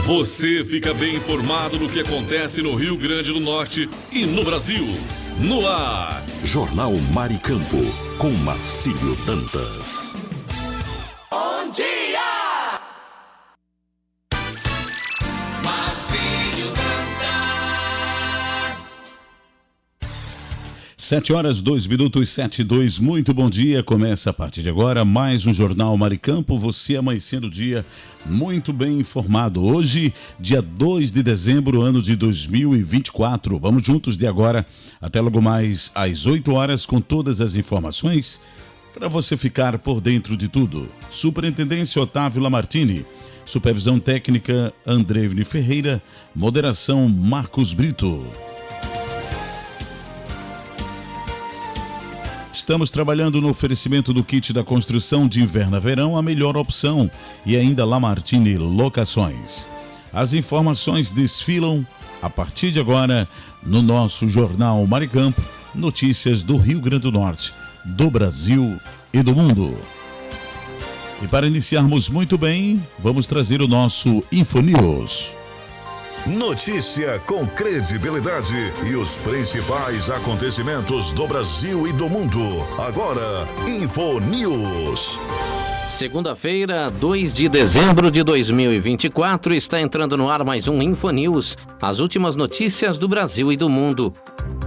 Você fica bem informado no que acontece no Rio Grande do Norte e no Brasil. No ar, Jornal Mar e Campo, com Marcílio Dantas. Bom dia! 7h02, 7:02, muito bom dia, começa a partir de agora mais um Jornal Mar e Campo, você amanhecendo o dia muito bem informado. Hoje, dia 2 de dezembro, ano de 2024, vamos juntos de agora até logo mais às 8 horas com todas as informações para você ficar por dentro de tudo. Superintendência Otávio Lamartine, supervisão técnica Andrevne Ferreira, moderação Marcos Brito. Estamos trabalhando no oferecimento do kit da construção de inverno a verão, a melhor opção, e ainda Lamartine Locações. As informações desfilam a partir de agora no nosso Jornal Mar e Campo, notícias do Rio Grande do Norte, do Brasil e do mundo. E para iniciarmos muito bem, vamos trazer o nosso Infonews. Notícia com credibilidade e os principais acontecimentos do Brasil e do mundo. Agora, Infonews. Segunda-feira, 2 de dezembro de 2024, está entrando no ar mais um Infonews, as últimas notícias do Brasil e do mundo.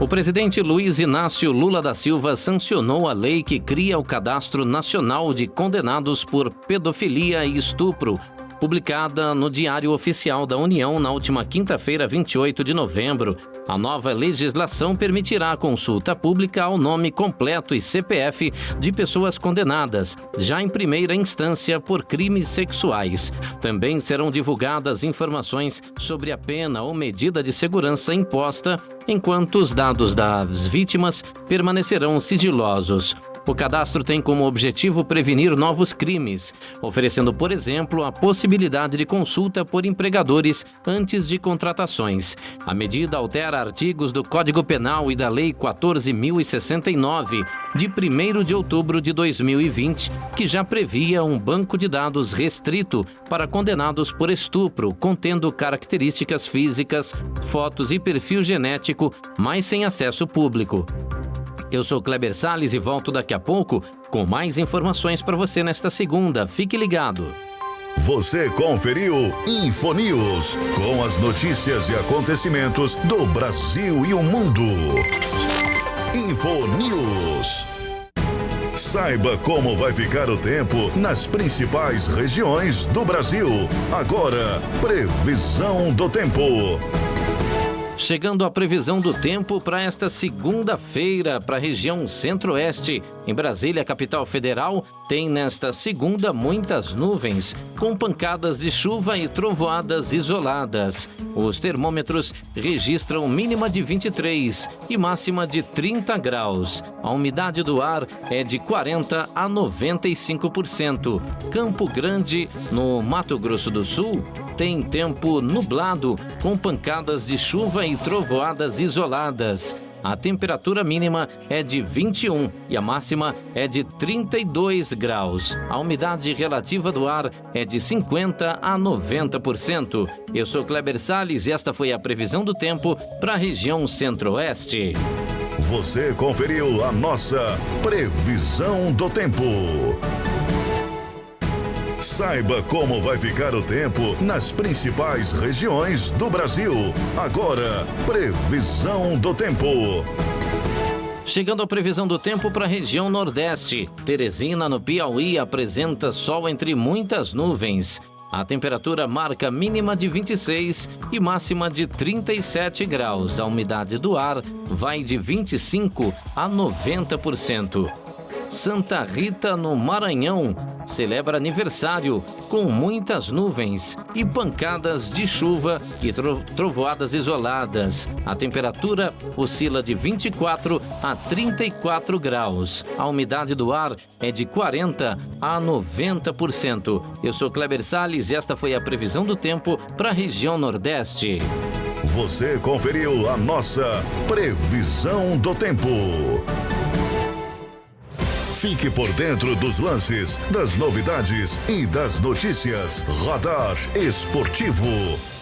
O presidente Luiz Inácio Lula da Silva sancionou a lei que cria o Cadastro Nacional de Condenados por Pedofilia e Estupro, publicada no Diário Oficial da União na última quinta-feira, 28 de novembro. A nova legislação permitirá a consulta pública ao nome completo e CPF de pessoas condenadas, já em primeira instância por crimes sexuais. Também serão divulgadas informações sobre a pena ou medida de segurança imposta, enquanto os dados das vítimas permanecerão sigilosos. O cadastro tem como objetivo prevenir novos crimes, oferecendo, por exemplo, a possibilidade de consulta por empregadores antes de contratações. A medida altera artigos do Código Penal e da Lei 14.069, de 1º de outubro de 2020, que já previa um banco de dados restrito para condenados por estupro, contendo características físicas, fotos e perfil genético, mas sem acesso público. Eu sou Kleber Salles e volto daqui a pouco com mais informações para você nesta segunda. Fique ligado. Você conferiu Infonews, com as notícias e acontecimentos do Brasil e o mundo. Infonews. Saiba como vai ficar o tempo nas principais regiões do Brasil. Agora, previsão do tempo. Chegando a previsão do tempo para esta segunda-feira para a região centro-oeste. Em Brasília, capital federal, tem nesta segunda muitas nuvens, com pancadas de chuva e trovoadas isoladas. Os termômetros registram mínima de 23 e máxima de 30 graus. A umidade do ar é de 40% a 95%. Campo Grande, no Mato Grosso do Sul, tem tempo nublado, com pancadas de chuva e trovoadas isoladas. A temperatura mínima é de 21 e a máxima é de 32 graus. A umidade relativa do ar é de 50% a 90%. Eu sou Kleber Salles e esta foi a previsão do tempo para a região centro-oeste. Você conferiu a nossa previsão do tempo. Saiba como vai ficar o tempo nas principais regiões do Brasil. Agora, previsão do tempo. Chegando à previsão do tempo para a região Nordeste. Teresina, no Piauí, apresenta sol entre muitas nuvens. A temperatura marca mínima de 26 e máxima de 37 graus. A umidade do ar vai de 25% a 90%. Santa Rita, no Maranhão, celebra aniversário com muitas nuvens e pancadas de chuva e trovoadas isoladas. A temperatura oscila de 24 a 34 graus. A umidade do ar é de 40% a 90%. Eu sou Kleber Salles e esta foi a previsão do tempo para a região Nordeste. Você conferiu a nossa previsão do tempo. Fique por dentro dos lances, das novidades e das notícias. Radar Esportivo.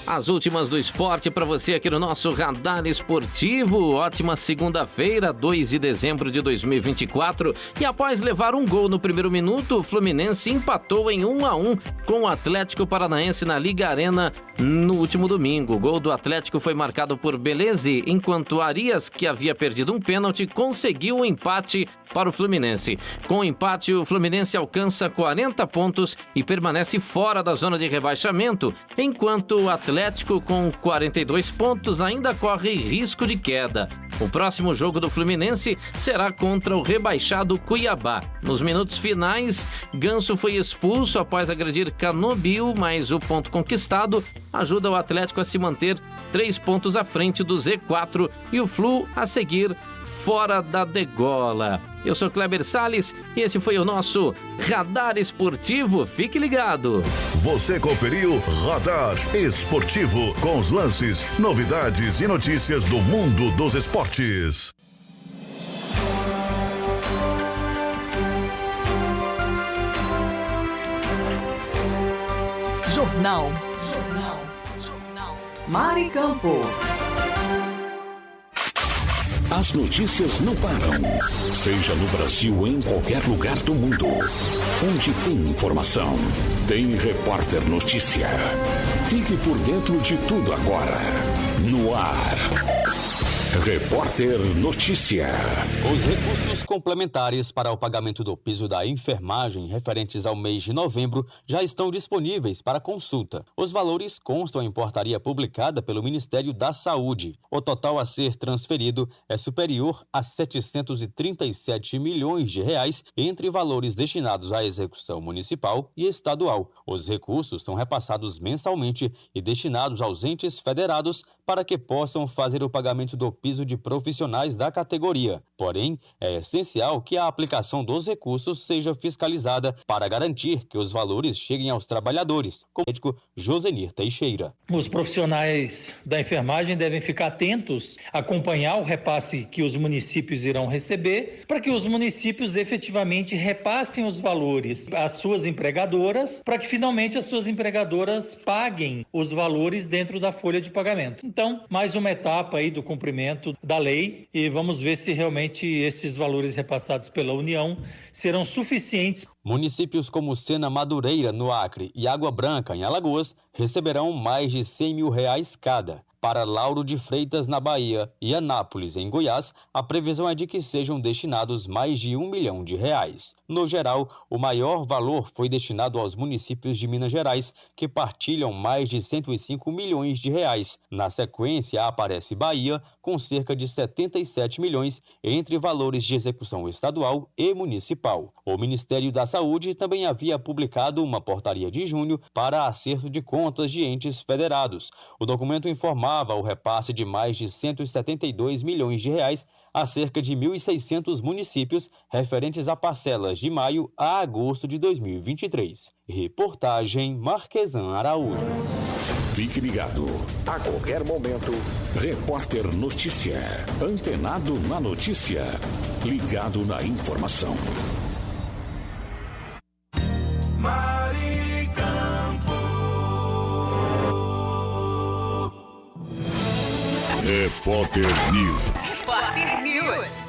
As últimas do esporte para você aqui no nosso Radar Esportivo. Ótima segunda-feira, 2 de dezembro de 2024. E após levar um gol no primeiro minuto, o Fluminense empatou em 1-1 com o Atlético Paranaense na Liga Arena no último domingo. O gol do Atlético foi marcado por Beleze, enquanto Arias, que havia perdido um pênalti, conseguiu o empate para o Fluminense. Com o empate, o Fluminense alcança 40 pontos e permanece fora da zona de rebaixamento, enquanto o Atlético, com 42 pontos, ainda corre risco de queda. O próximo jogo do Fluminense será contra o rebaixado Cuiabá. Nos minutos finais, Ganso foi expulso após agredir Canobio, mas o ponto conquistado ajuda o Atlético a se manter 3 pontos à frente do Z4 e o Flu a seguir fora da degola. Eu sou Kleber Salles e esse foi o nosso Radar Esportivo. Fique ligado. Você conferiu Radar Esportivo com os lances, novidades e notícias do mundo dos esportes. Jornal Maricampo. As notícias não param. Seja no Brasil ou em qualquer lugar do mundo. Onde tem informação, tem Repórter Notícia. Fique por dentro de tudo agora. No ar. Repórter Notícia. Os recursos complementares para o pagamento do piso da enfermagem referentes ao mês de novembro já estão disponíveis para consulta. Os valores constam em portaria publicada pelo Ministério da Saúde. O total a ser transferido é superior a 737 milhões de reais entre valores destinados à execução municipal e estadual. Os recursos são repassados mensalmente e destinados aos entes federados para que possam fazer o pagamento do piso de profissionais da categoria. Porém, é essencial que a aplicação dos recursos seja fiscalizada para garantir que os valores cheguem aos trabalhadores, como o médico Josenir Teixeira. Os profissionais da enfermagem devem ficar atentos, acompanhar o repasse que os municípios irão receber, para que os municípios efetivamente repassem os valores às suas empregadoras, para que finalmente as suas empregadoras paguem os valores dentro da folha de pagamento. Então, mais uma etapa aí do cumprimento da lei e vamos ver se realmente esses valores repassados pela União serão suficientes. Municípios como Sena Madureira, no Acre, e Água Branca, em Alagoas, receberão mais de R$100 mil cada. Para Lauro de Freitas, na Bahia, e Anápolis, em Goiás, a previsão é de que sejam destinados mais de R$1 milhão. No geral, o maior valor foi destinado aos municípios de Minas Gerais, que partilham mais de R$105 milhões. Na sequência, aparece Bahia, com cerca de 77 milhões entre valores de execução estadual e municipal. O Ministério da Saúde também havia publicado uma portaria de junho para acerto de contas de entes federados. O documento informava o repasse de mais de R$172 milhões a cerca de 1.600 municípios referentes a parcelas de maio a agosto de 2023. Reportagem Marquesan Araújo. Fique ligado. A qualquer momento, Repórter Notícia. Antenado na notícia. Ligado na informação. Repórter News.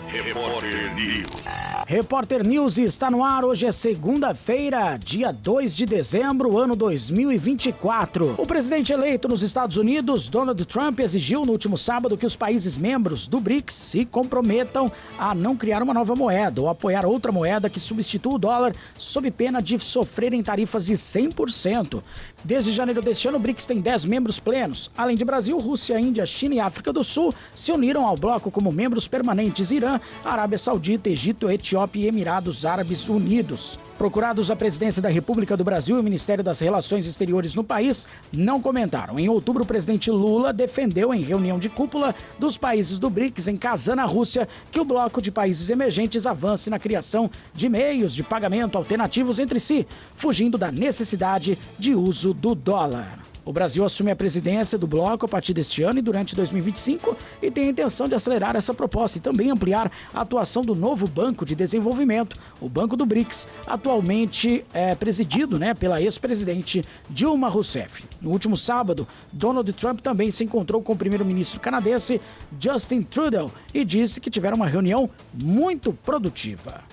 Repórter News. Repórter News está no ar. Hoje é segunda-feira, dia 2 de dezembro, ano 2024. O presidente eleito nos Estados Unidos, Donald Trump, exigiu no último sábado que os países membros do BRICS se comprometam a não criar uma nova moeda ou apoiar outra moeda que substitua o dólar sob pena de sofrerem tarifas de 100%. Desde janeiro deste ano, o BRICS tem 10 membros plenos. Além de Brasil, Rússia, Índia, China e África do Sul se uniram ao bloco como membros permanentes Irã, Arábia Saudita, Egito, Etiópia e Emirados Árabes Unidos. Procurados à presidência da República do Brasil e o Ministério das Relações Exteriores no país, não comentaram. Em outubro, o presidente Lula defendeu em reunião de cúpula dos países do BRICS em Kazan, na Rússia, que o bloco de países emergentes avance na criação de meios de pagamento alternativos entre si, fugindo da necessidade de uso do dólar. O Brasil assume a presidência do bloco a partir deste ano e durante 2025 e tem a intenção de acelerar essa proposta e também ampliar a atuação do novo Banco de Desenvolvimento, o Banco do BRICS, atualmente presidido pela ex-presidente Dilma Rousseff. No último sábado, Donald Trump também se encontrou com o primeiro-ministro canadense Justin Trudeau e disse que tiveram uma reunião muito produtiva.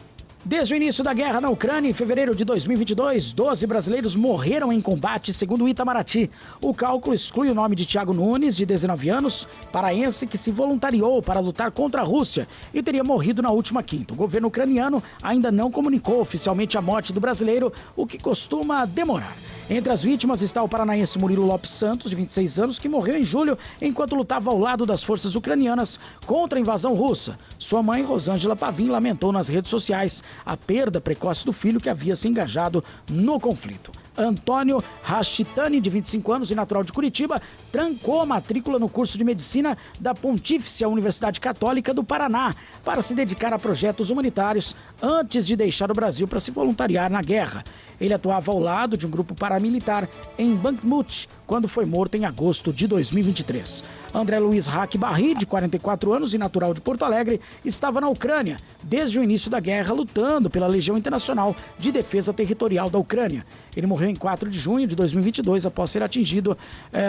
Desde o início da guerra na Ucrânia, em fevereiro de 2022, 12 brasileiros morreram em combate, segundo o Itamaraty. O cálculo exclui o nome de Thiago Nunes, de 19 anos, paraense que se voluntariou para lutar contra a Rússia e teria morrido na última quinta. O governo ucraniano ainda não comunicou oficialmente a morte do brasileiro, o que costuma demorar. Entre as vítimas está o paranaense Murilo Lopes Santos, de 26 anos, que morreu em julho enquanto lutava ao lado das forças ucranianas contra a invasão russa. Sua mãe, Rosângela Pavim, lamentou nas redes sociais a perda precoce do filho que havia se engajado no conflito. Antônio Rachitani, de 25 anos e natural de Curitiba, trancou a matrícula no curso de medicina da Pontífice Universidade Católica do Paraná para se dedicar a projetos humanitários antes de deixar o Brasil para se voluntariar na guerra. Ele atuava ao lado de um grupo paramilitar em Bakhmut, quando foi morto em agosto de 2023. André Luiz Hack Barri, de 44 anos e natural de Porto Alegre, estava na Ucrânia desde o início da guerra, lutando pela Legião Internacional de Defesa Territorial da Ucrânia. Ele morreu em 4 de junho de 2022 após ser atingido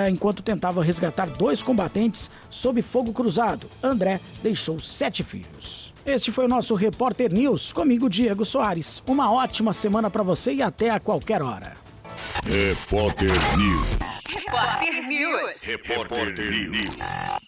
enquanto tentava resgatar 2 combatentes sob fogo cruzado. André deixou 7 filhos. Este foi o nosso Repórter News, comigo, Diego Soares. Uma ótima semana para você e até a qualquer hora. Repórter News. Repórter News. Repórter News.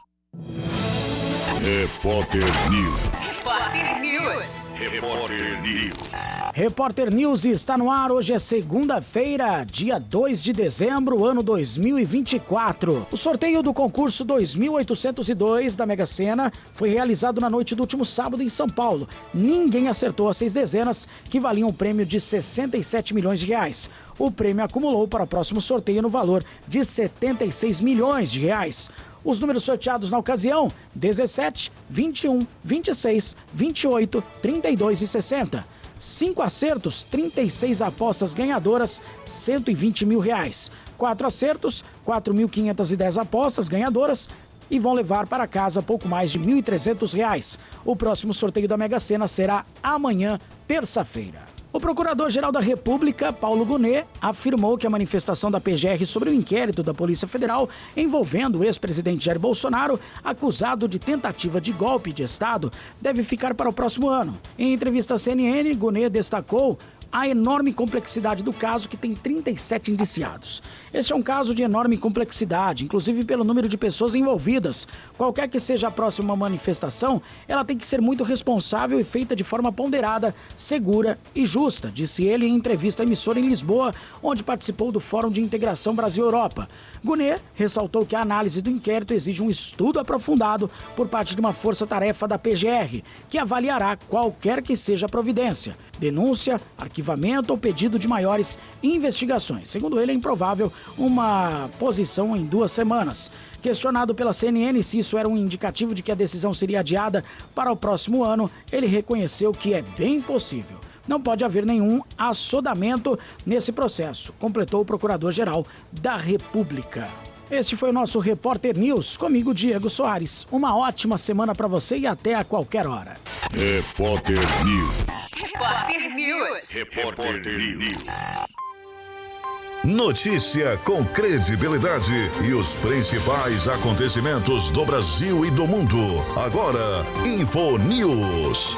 Repórter News. Repórter News. Repórter News. Repórter News está no ar. Hoje é segunda-feira, dia 2 de dezembro, ano 2024. O sorteio do concurso 2802 da Mega Sena foi realizado na noite do último sábado em São Paulo. Ninguém acertou as 6 dezenas, que valiam um prêmio de 67 milhões de reais. O prêmio acumulou para o próximo sorteio no valor de 76 milhões de reais. Os números sorteados na ocasião: 17, 21, 26, 28, 32 e 60. 5 acertos, 36 apostas ganhadoras, 120 mil reais. 4 acertos, 4.510 apostas ganhadoras e vão levar para casa pouco mais de R$ 1.300. O próximo sorteio da Mega Sena será amanhã, terça-feira. O Procurador-Geral da República, Paulo Gonet, afirmou que a manifestação da PGR sobre o inquérito da Polícia Federal envolvendo o ex-presidente Jair Bolsonaro, acusado de tentativa de golpe de Estado, deve ficar para o próximo ano. Em entrevista à CNN, Gonet destacou a enorme complexidade do caso, que tem 37 indiciados. Este é um caso de enorme complexidade, inclusive pelo número de pessoas envolvidas. Qualquer que seja a próxima manifestação, ela tem que ser muito responsável e feita de forma ponderada, segura e justa, disse ele em entrevista à emissora em Lisboa, onde participou do Fórum de Integração Brasil-Europa. Gonet ressaltou que a análise do inquérito exige um estudo aprofundado por parte de uma força-tarefa da PGR, que avaliará qualquer que seja a providência, denúncia, arquivamento ou pedido de maiores investigações. Segundo ele, é improvável uma posição em 2 semanas. Questionado pela CNN se isso era um indicativo de que a decisão seria adiada para o próximo ano, ele reconheceu que é bem possível. Não pode haver nenhum assodamento nesse processo, completou o Procurador-Geral da República. Este foi o nosso Repórter News, comigo, Diego Soares. Uma ótima semana para você e até a qualquer hora. Repórter News. Repórter News. Repórter News. Notícia com credibilidade e os principais acontecimentos do Brasil e do mundo. Agora, Info News.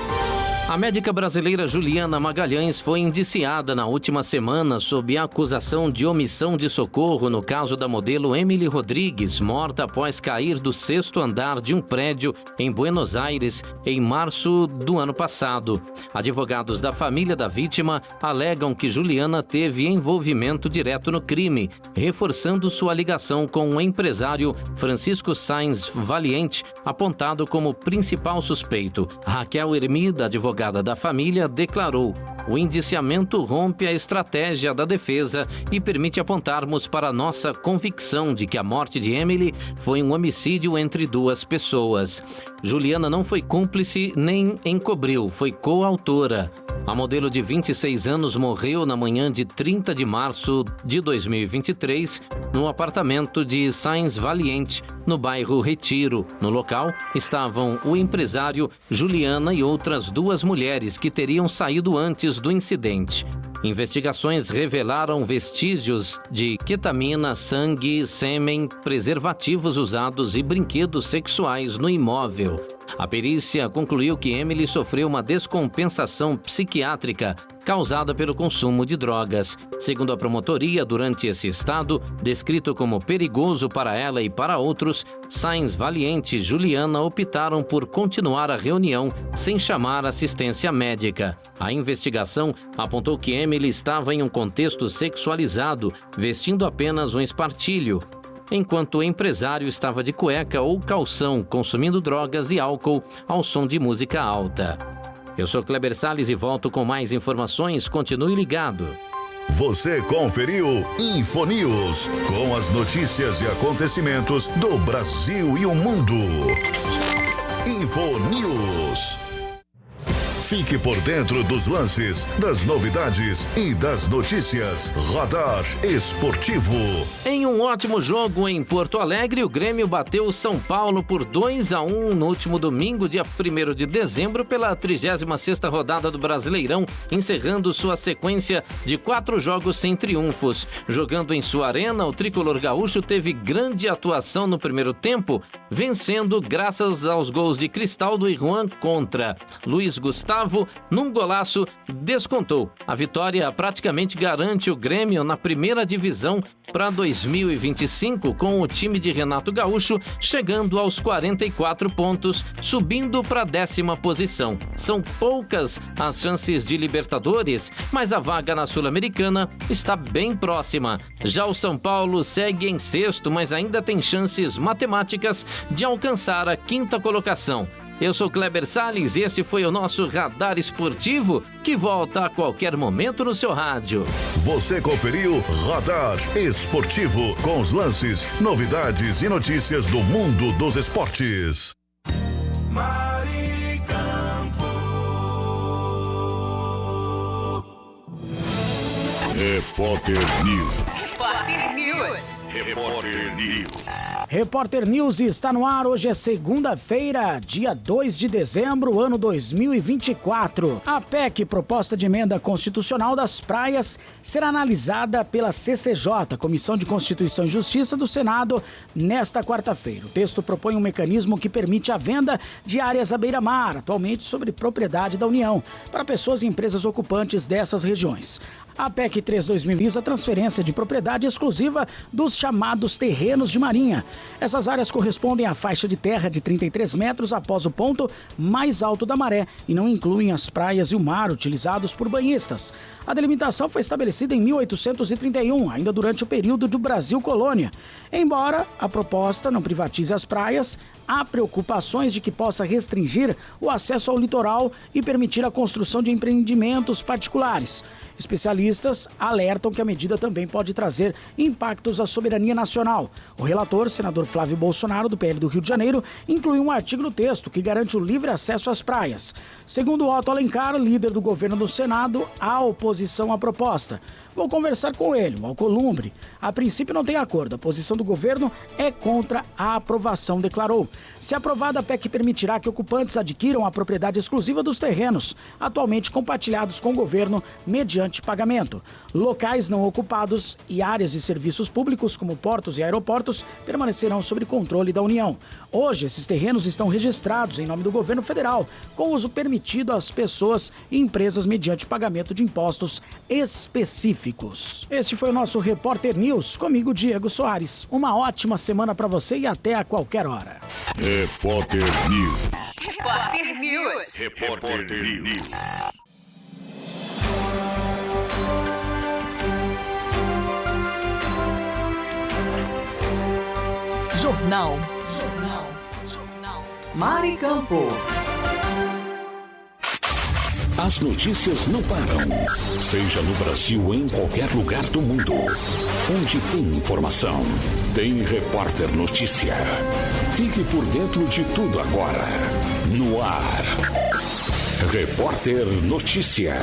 A médica brasileira Juliana Magalhães foi indiciada na última semana sob a acusação de omissão de socorro no caso da modelo Emily Rodrigues, morta após cair do 6º andar de um prédio em Buenos Aires em março do ano passado. Advogados da família da vítima alegam que Juliana teve envolvimento direto no crime, reforçando sua ligação com o empresário Francisco Sainz Valiente, apontado como principal suspeito. Raquel Hermida, advogada da família, declarou: o indiciamento rompe a estratégia da defesa e permite apontarmos para a nossa convicção de que a morte de Emily foi um homicídio entre duas pessoas. Juliana não foi cúmplice nem encobriu, foi coautora. A modelo de 26 anos morreu na manhã de 30 de março de 2023 no apartamento de Sainz Valiente, no bairro Retiro. No local estavam o empresário Juliana e outras duas mulheres que teriam saído antes do incidente. Investigações revelaram vestígios de ketamina, sangue, sêmen, preservativos usados e brinquedos sexuais no imóvel. A perícia concluiu que Emily sofreu uma descompensação psiquiátrica causada pelo consumo de drogas. Segundo a promotoria, durante esse estado, descrito como perigoso para ela e para outros, Sainz Valiente e Juliana optaram por continuar a reunião sem chamar assistência médica. A investigação apontou que Emily estava em um contexto sexualizado, vestindo apenas um espartilho, enquanto o empresário estava de cueca ou calção, consumindo drogas e álcool ao som de música alta. Eu sou Kleber Salles e volto com mais informações. Continue ligado. Você conferiu Infonews, com as notícias e acontecimentos do Brasil e o mundo. Infonews. Fique por dentro dos lances, das novidades e das notícias. Radar Esportivo. Em um ótimo jogo em Porto Alegre, o Grêmio bateu o São Paulo por 2-1 no último domingo, dia 1º de dezembro, pela 36ª rodada do Brasileirão, encerrando sua sequência de 4 jogos sem triunfos. Jogando em sua arena, o tricolor gaúcho teve grande atuação no primeiro tempo, vencendo graças aos gols de Cristaldo e Juan Contra. Luiz Gustavo, num golaço, descontou. A vitória praticamente garante o Grêmio na primeira divisão para 2025, com o time de Renato Gaúcho chegando aos 44 pontos, subindo para a 10ª posição. São poucas as chances de Libertadores, mas a vaga na Sul-Americana está bem próxima. Já o São Paulo segue em 6º, mas ainda tem chances matemáticas de alcançar a 5ª colocação. Eu sou Kleber Salles e este foi o nosso Radar Esportivo, que volta a qualquer momento no seu rádio. Você conferiu Radar Esportivo, com os lances, novidades e notícias do mundo dos esportes. Repórter News. Repórter News. Repórter News. Repórter News está no ar. Hoje é segunda-feira, dia 2 de dezembro, ano 2024. A PEC, proposta de emenda constitucional das praias, será analisada pela CCJ, Comissão de Constituição e Justiça do Senado, nesta quarta-feira. O texto propõe um mecanismo que permite a venda de áreas à beira-mar, atualmente sobre propriedade da União, para pessoas e empresas ocupantes dessas regiões. A PEC 3/2000 visa a transferência de propriedade exclusiva dos chamados terrenos de marinha. Essas áreas correspondem à faixa de terra de 33 metros após o ponto mais alto da maré e não incluem as praias e o mar utilizados por banhistas. A delimitação foi estabelecida em 1831, ainda durante o período do Brasil Colônia. Embora a proposta não privatize as praias, há preocupações de que possa restringir o acesso ao litoral e permitir a construção de empreendimentos particulares. Especialistas alertam que a medida também pode trazer impactos à soberania nacional. O relator, senador Flávio Bolsonaro, do PL do Rio de Janeiro, incluiu um artigo no texto que garante o livre acesso às praias. Segundo Otto Alencar, líder do governo do Senado, há oposição à proposta. Vou conversar com ele, o Alcolumbre. A princípio não tem acordo. A posição do governo é contra a aprovação, declarou. Se aprovada, a PEC permitirá que ocupantes adquiram a propriedade exclusiva dos terrenos, atualmente compartilhados com o governo mediante pagamento. Locais não ocupados e áreas de serviços públicos, como portos e aeroportos, permanecerão sob controle da União. Hoje, esses terrenos estão registrados em nome do governo federal, com uso permitido às pessoas e empresas mediante pagamento de impostos específicos. Este foi o nosso Repórter News, comigo, Diego Soares. Uma ótima semana para você e até a qualquer hora. Repórter News. Repórter News. Repórter News. Jornal. Maricampo. As notícias não param. Seja no Brasil ou em qualquer lugar do mundo. Onde tem informação, tem Repórter Notícia. Fique por dentro de tudo agora. No ar. Repórter Notícia.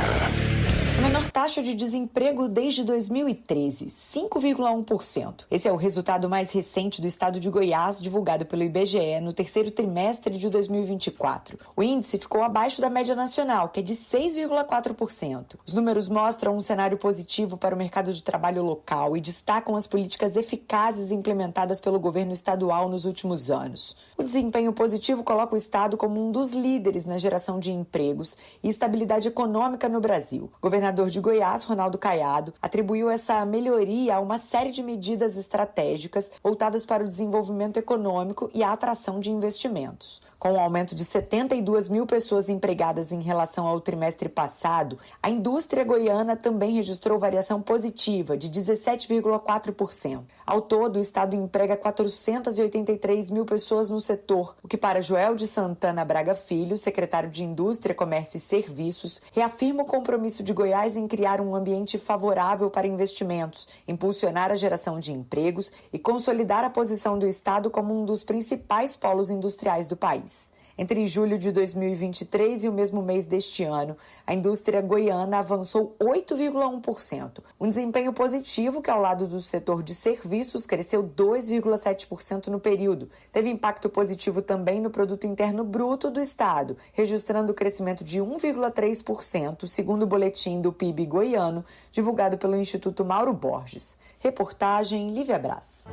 A menor taxa de desemprego desde 2013, 5,1%. Esse é o resultado mais recente do estado de Goiás, divulgado pelo IBGE no terceiro trimestre de 2024. O índice ficou abaixo da média nacional, que é de 6,4%. Os números mostram um cenário positivo para o mercado de trabalho local e destacam as políticas eficazes implementadas pelo governo estadual nos últimos anos. O desempenho positivo coloca o estado como um dos líderes na geração de empregos e estabilidade econômica no Brasil. O governador de Goiás, Ronaldo Caiado, atribuiu essa melhoria a uma série de medidas estratégicas voltadas para o desenvolvimento econômico e a atração de investimentos. Com um aumento de 72 mil pessoas empregadas em relação ao trimestre passado, a indústria goiana também registrou variação positiva de 17,4%. Ao todo, o estado emprega 483 mil pessoas no setor, o que para Joel de Santana Braga Filho, secretário de Indústria, Comércio e Serviços, reafirma o compromisso de Goiás em criar um ambiente favorável para investimentos, impulsionar a geração de empregos e consolidar a posição do estado como um dos principais polos industriais do país. Entre julho de 2023 e o mesmo mês deste ano, a indústria goiana avançou 8,1%. Um desempenho positivo que, ao lado do setor de serviços, cresceu 2,7% no período. Teve impacto positivo também no Produto Interno Bruto do estado, registrando crescimento de 1,3%, segundo o boletim do PIB goiano, divulgado pelo Instituto Mauro Borges. Reportagem Lívia Brás.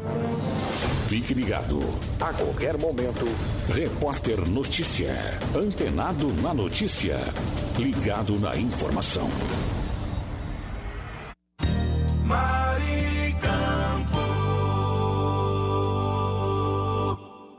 Fique ligado. A qualquer momento, Repórter Notícia. Antenado na notícia. Ligado na informação.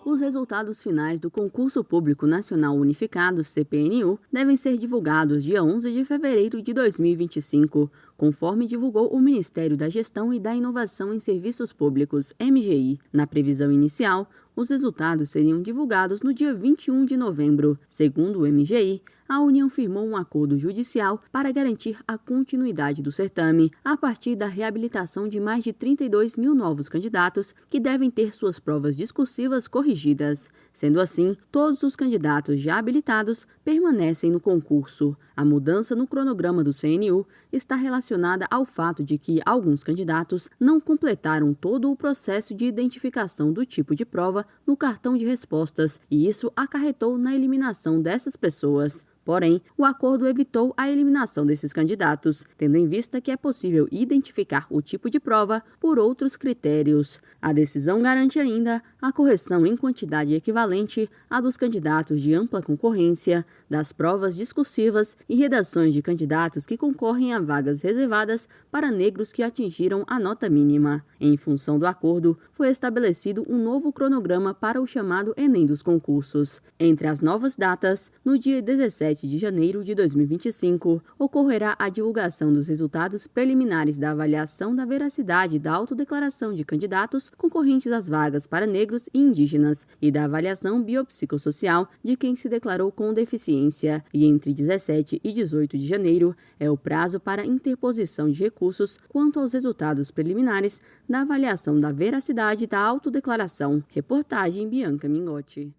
Os resultados finais do Concurso Público Nacional Unificado, CPNU, devem ser divulgados dia 11 de fevereiro de 2025, conforme divulgou o Ministério da Gestão e da Inovação em Serviços Públicos, MGI. Na previsão inicial, os resultados seriam divulgados no dia 21 de novembro. Segundo o MGI, a União firmou um acordo judicial para garantir a continuidade do certame, a partir da reabilitação de mais de 32 mil novos candidatos que devem ter suas provas discursivas corrigidas. Sendo assim, todos os candidatos já habilitados permanecem no concurso. A mudança no cronograma do CNU está relacionada ao fato de que alguns candidatos não completaram todo o processo de identificação do tipo de prova no cartão de respostas, e isso acarretou na eliminação dessas pessoas. Porém, o acordo evitou a eliminação desses candidatos, tendo em vista que é possível identificar o tipo de prova por outros critérios. A decisão garante ainda a correção em quantidade equivalente à dos candidatos de ampla concorrência, das provas discursivas e redações de candidatos que concorrem a vagas reservadas para negros que atingiram a nota mínima. Em função do acordo, foi estabelecido um novo cronograma para o chamado Enem dos concursos. Entre as novas datas, no dia 17 de janeiro de 2025, ocorrerá a divulgação dos resultados preliminares da avaliação da veracidade da autodeclaração de candidatos concorrentes às vagas para negros e indígenas e da avaliação biopsicossocial de quem se declarou com deficiência. E entre 17 e 18 de janeiro é o prazo para interposição de recursos quanto aos resultados preliminares da avaliação da veracidade da autodeclaração. Reportagem Bianca Mingotti.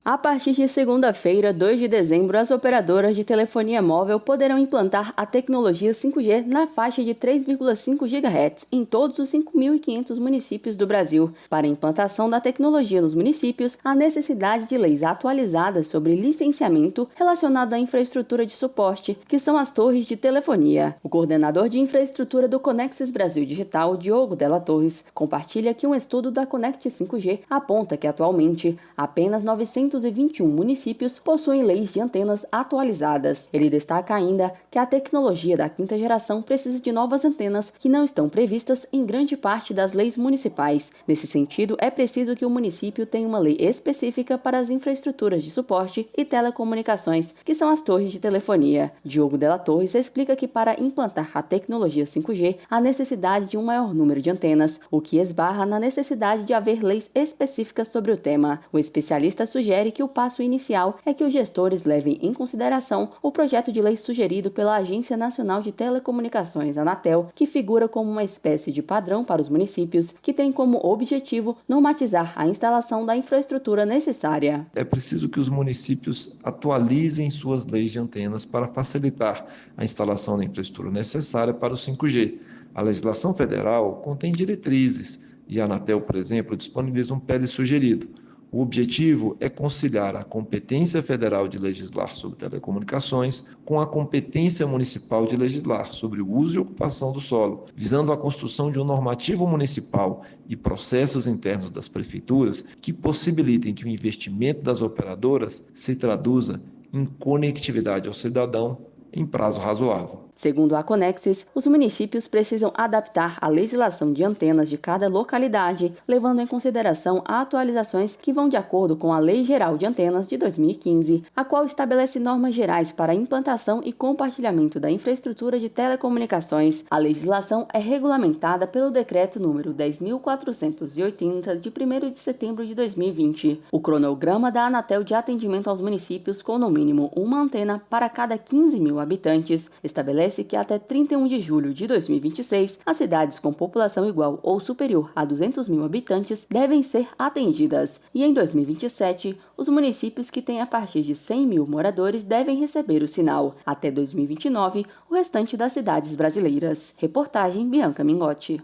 A partir de segunda-feira, 2 de dezembro, as operadoras de telefonia móvel poderão implantar a tecnologia 5G na faixa de 3,5 GHz em todos os 5.500 municípios do Brasil. Para a implantação da tecnologia nos municípios, há necessidade de leis atualizadas sobre licenciamento relacionado à infraestrutura de suporte, que são as torres de telefonia. O coordenador de infraestrutura do Conexis Brasil Digital, Diogo Della Torres, compartilha que um estudo da Conect 5G aponta que atualmente apenas 921 municípios possuem leis de antenas atualizadas. Ele destaca ainda que a tecnologia da quinta geração precisa de novas antenas que não estão previstas em grande parte das leis municipais. Nesse sentido, é preciso que o município tenha uma lei específica para as infraestruturas de suporte e telecomunicações, que são as torres de telefonia. Diogo Della Torres explica que para implantar a tecnologia 5G, há necessidade de um maior número de antenas, o que esbarra na necessidade de haver leis específicas sobre o tema. O especialista sugere sugere que o passo inicial é que os gestores levem em consideração o projeto de lei sugerido pela Agência Nacional de Telecomunicações, Anatel, que figura como uma espécie de padrão para os municípios, que tem como objetivo normatizar a instalação da infraestrutura necessária. É preciso que os municípios atualizem suas leis de antenas para facilitar a instalação da infraestrutura necessária para o 5G. A legislação federal contém diretrizes e a Anatel, por exemplo, disponibiliza um PL sugerido. O objetivo é conciliar a competência federal de legislar sobre telecomunicações com a competência municipal de legislar sobre o uso e ocupação do solo, visando a construção de um normativo municipal e processos internos das prefeituras que possibilitem que o investimento das operadoras se traduza em conectividade ao cidadão em prazo razoável. Segundo a Conexis, os municípios precisam adaptar a legislação de antenas de cada localidade, levando em consideração atualizações que vão de acordo com a Lei Geral de Antenas de 2015, a qual estabelece normas gerais para a implantação e compartilhamento da infraestrutura de telecomunicações. A legislação é regulamentada pelo Decreto número 10.480, de 1º de setembro de 2020. O cronograma da Anatel de atendimento aos municípios com no mínimo uma antena para cada 15 mil habitantes estabelece que até 31 de julho de 2026, as cidades com população igual ou superior a 200 mil habitantes devem ser atendidas. E em 2027, os municípios que têm a partir de 100 mil moradores devem receber o sinal. Até 2029, o restante das cidades brasileiras. Reportagem Bianca Mingotti.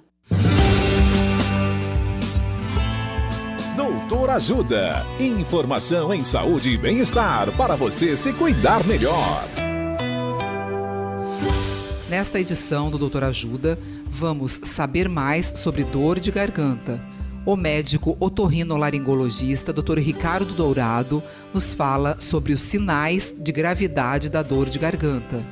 Doutor Ajuda. Informação em saúde e bem-estar para você se cuidar melhor. Nesta edição do Doutor Ajuda, vamos saber mais sobre dor de garganta. O médico otorrinolaringologista Dr. Ricardo Dourado nos fala sobre os sinais de gravidade da dor de garganta.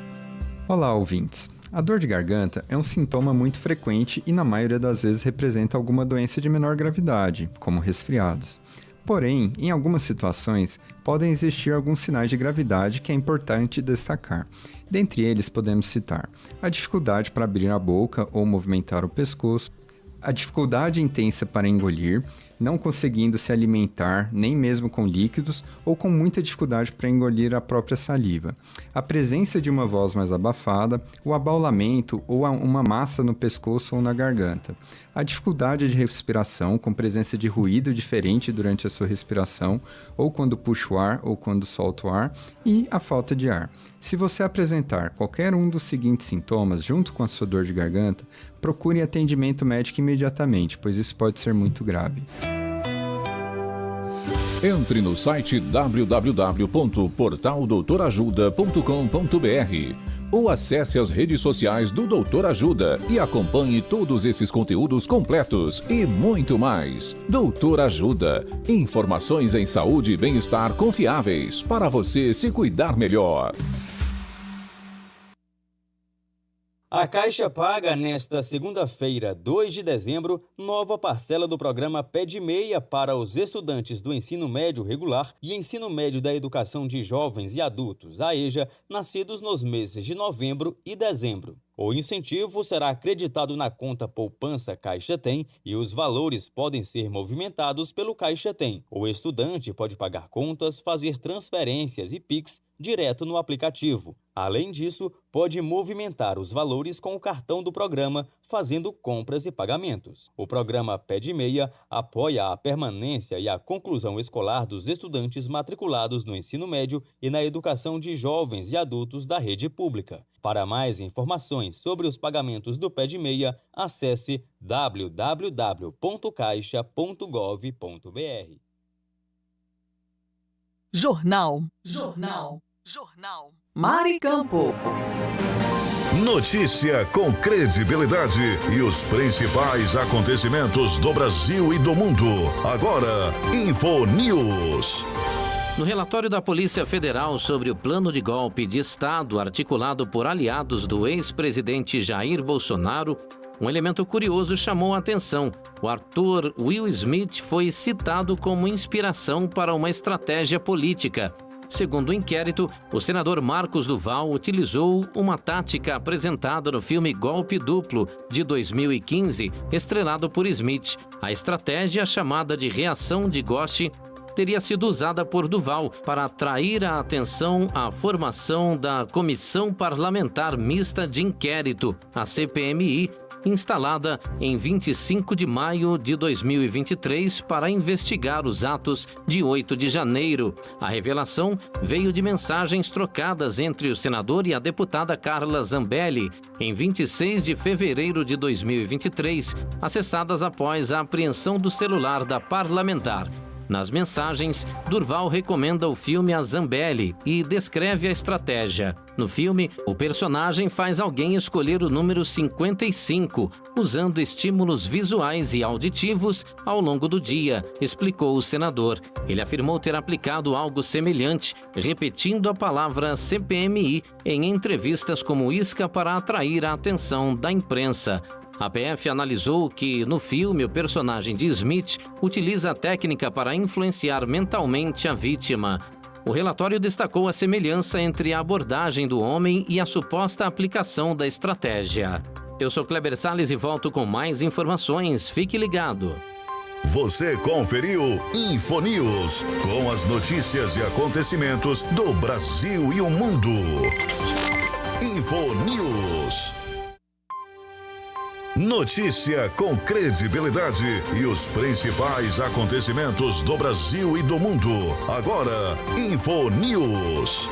Olá, ouvintes. A dor de garganta é um sintoma muito frequente e na maioria das vezes representa alguma doença de menor gravidade, como resfriados. Porém, em algumas situações, podem existir alguns sinais de gravidade que é importante destacar. Dentre eles, podemos citar a dificuldade para abrir a boca ou movimentar o pescoço, a dificuldade intensa para engolir, não conseguindo se alimentar nem mesmo com líquidos ou com muita dificuldade para engolir a própria saliva, a presença de uma voz mais abafada, o abaulamento ou uma massa no pescoço ou na garganta, a dificuldade de respiração com presença de ruído diferente durante a sua respiração, ou quando puxa o ar ou quando solta o ar, e a falta de ar. Se você apresentar qualquer um dos seguintes sintomas junto com a sua dor de garganta, procure atendimento médico imediatamente, pois isso pode ser muito grave. Entre no site www.portaldoutorajuda.com.br ou acesse as redes sociais do Doutor Ajuda e acompanhe todos esses conteúdos completos e muito mais. Doutor Ajuda. Informações em saúde e bem-estar confiáveis para você se cuidar melhor. A Caixa paga nesta segunda-feira, 2 de dezembro, nova parcela do programa Pé de Meia para os estudantes do ensino médio regular e ensino médio da educação de jovens e adultos, a EJA, nascidos nos meses de novembro e dezembro. O incentivo será acreditado na conta poupança Caixa Tem e os valores podem ser movimentados pelo Caixa Tem. O estudante pode pagar contas, fazer transferências e Pix direto no aplicativo. Além disso, pode movimentar os valores com o cartão do programa, fazendo compras e pagamentos. O programa Pé de Meia apoia a permanência e a conclusão escolar dos estudantes matriculados no ensino médio e na educação de jovens e adultos da rede pública. Para mais informações sobre os pagamentos do Pé de Meia, acesse www.caixa.gov.br. Jornal Maricampo. Notícia com credibilidade e os principais acontecimentos do Brasil e do mundo. Agora, InfoNews. No relatório da Polícia Federal sobre o plano de golpe de Estado articulado por aliados do ex-presidente Jair Bolsonaro, um elemento curioso chamou a atenção. O ator Will Smith foi citado como inspiração para uma estratégia política. Segundo o inquérito, o senador Marcos Duval utilizou uma tática apresentada no filme Golpe Duplo, de 2015, estrelado por Smith. A estratégia, chamada de reação de Ghost, teria sido usada por Duval para atrair a atenção à formação da Comissão Parlamentar Mista de Inquérito, a CPMI, instalada em 25 de maio de 2023 para investigar os atos de 8 de janeiro. A revelação veio de mensagens trocadas entre o senador e a deputada Carla Zambelli em 26 de fevereiro de 2023, acessadas após a apreensão do celular da parlamentar. Nas mensagens, Durval recomenda o filme a Zambelli e descreve a estratégia. No filme, o personagem faz alguém escolher o número 55, usando estímulos visuais e auditivos ao longo do dia, explicou o senador. Ele afirmou ter aplicado algo semelhante, repetindo a palavra CPMI em entrevistas como isca para atrair a atenção da imprensa. A PF analisou que, no filme, o personagem de Smith utiliza a técnica para influenciar mentalmente a vítima. O relatório destacou a semelhança entre a abordagem do homem e a suposta aplicação da estratégia. Eu sou Kleber Salles e volto com mais informações. Fique ligado. Você conferiu Infonews, com as notícias e acontecimentos do Brasil e o mundo. Infonews. Notícia com credibilidade e os principais acontecimentos do Brasil e do mundo. Agora, Infonews.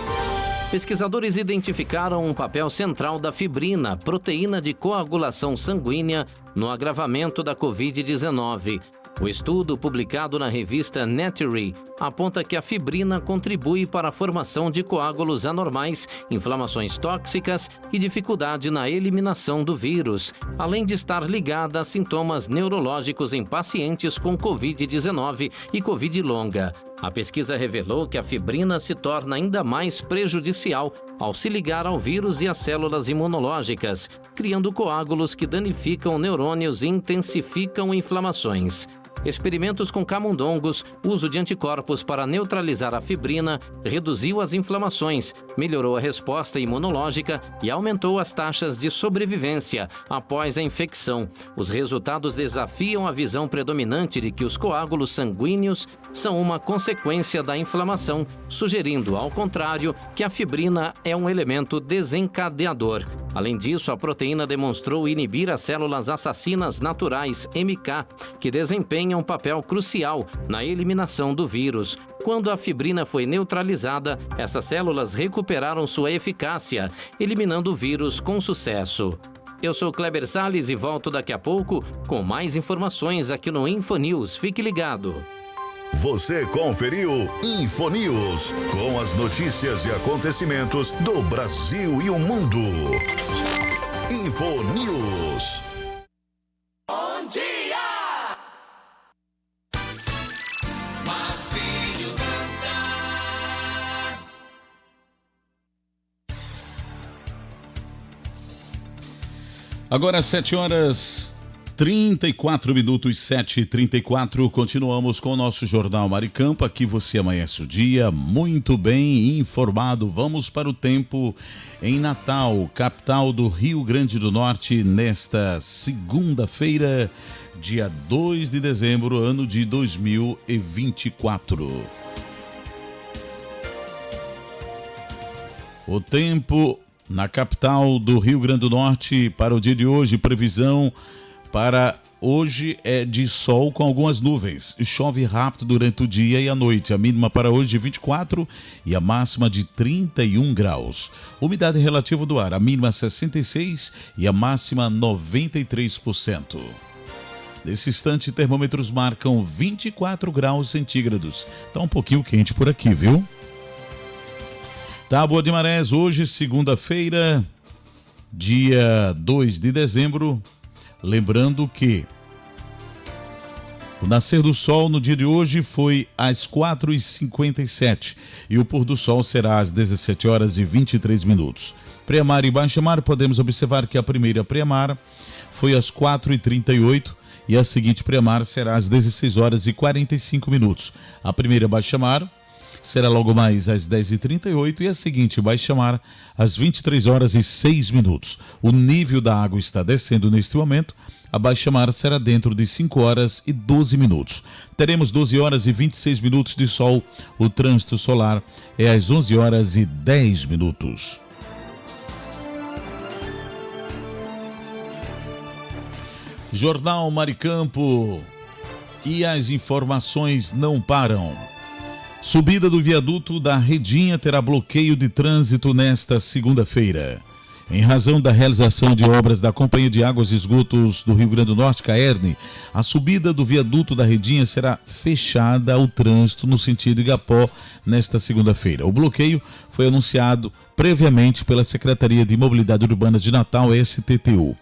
Pesquisadores identificaram um papel central da fibrina, proteína de coagulação sanguínea, no agravamento da Covid-19. O estudo, publicado na revista Nature, aponta que a fibrina contribui para a formação de coágulos anormais, inflamações tóxicas e dificuldade na eliminação do vírus, além de estar ligada a sintomas neurológicos em pacientes com Covid-19 e Covid longa. A pesquisa revelou que a fibrina se torna ainda mais prejudicial ao se ligar ao vírus e às células imunológicas, criando coágulos que danificam neurônios e intensificam inflamações. Experimentos com camundongos, uso de anticorpos para neutralizar a fibrina, reduziu as inflamações, melhorou a resposta imunológica e aumentou as taxas de sobrevivência após a infecção. Os resultados desafiam a visão predominante de que os coágulos sanguíneos são uma consequência da inflamação, sugerindo, ao contrário, que a fibrina é um elemento desencadeador. Além disso, a proteína demonstrou inibir as células assassinas naturais, MK, que desempenham um papel crucial na eliminação do vírus. Quando a fibrina foi neutralizada, essas células recuperaram sua eficácia, eliminando o vírus com sucesso. Eu sou Kleber Salles e volto daqui a pouco com mais informações aqui no Infonews. Fique ligado. Você conferiu Infonews, com as notícias e acontecimentos do Brasil e o mundo. Infonews. Bom dia! Marcinho Dantas. Agora 7h34, 7h34, continuamos com o nosso Jornal Maricampo. Aqui você amanhece o dia muito bem informado. Vamos para o tempo em Natal, capital do Rio Grande do Norte, nesta segunda-feira, dia 2 de dezembro, ano de 2024. O tempo na capital do Rio Grande do Norte para o dia de hoje, previsão para hoje é de sol com algumas nuvens. Chove rápido durante o dia e a noite. A mínima para hoje de 24 e a máxima de 31 graus. Umidade relativa do ar, a mínima 66 e a máxima 93%. Nesse instante, termômetros marcam 24 graus centígrados. Tá um pouquinho quente por aqui, viu? Tábua de Marés, hoje, segunda-feira, dia 2 de dezembro. Lembrando que o nascer do sol no dia de hoje foi às 4h57 e o pôr do sol será às 17h23. Pré-mar e baixa-mar, podemos observar que a primeira pré-mar foi às 4h38 e a seguinte pré-mar será às 16h45. A primeira baixa-mar será logo mais às 10h38 e a seguinte vai chamar às 23h06. O nível da água está descendo neste momento. A baixa-mar será dentro de 5h12. Teremos 12h26 de sol. O trânsito solar é às 11h10. Jornal Maricampo. E as informações não param. Subida do viaduto da Redinha terá bloqueio de trânsito nesta segunda-feira. Em razão da realização de obras da Companhia de Águas e Esgotos do Rio Grande do Norte, Caerne, a subida do viaduto da Redinha será fechada ao trânsito no sentido Igapó nesta segunda-feira. O bloqueio foi anunciado previamente pela Secretaria de Mobilidade Urbana de Natal, STTU.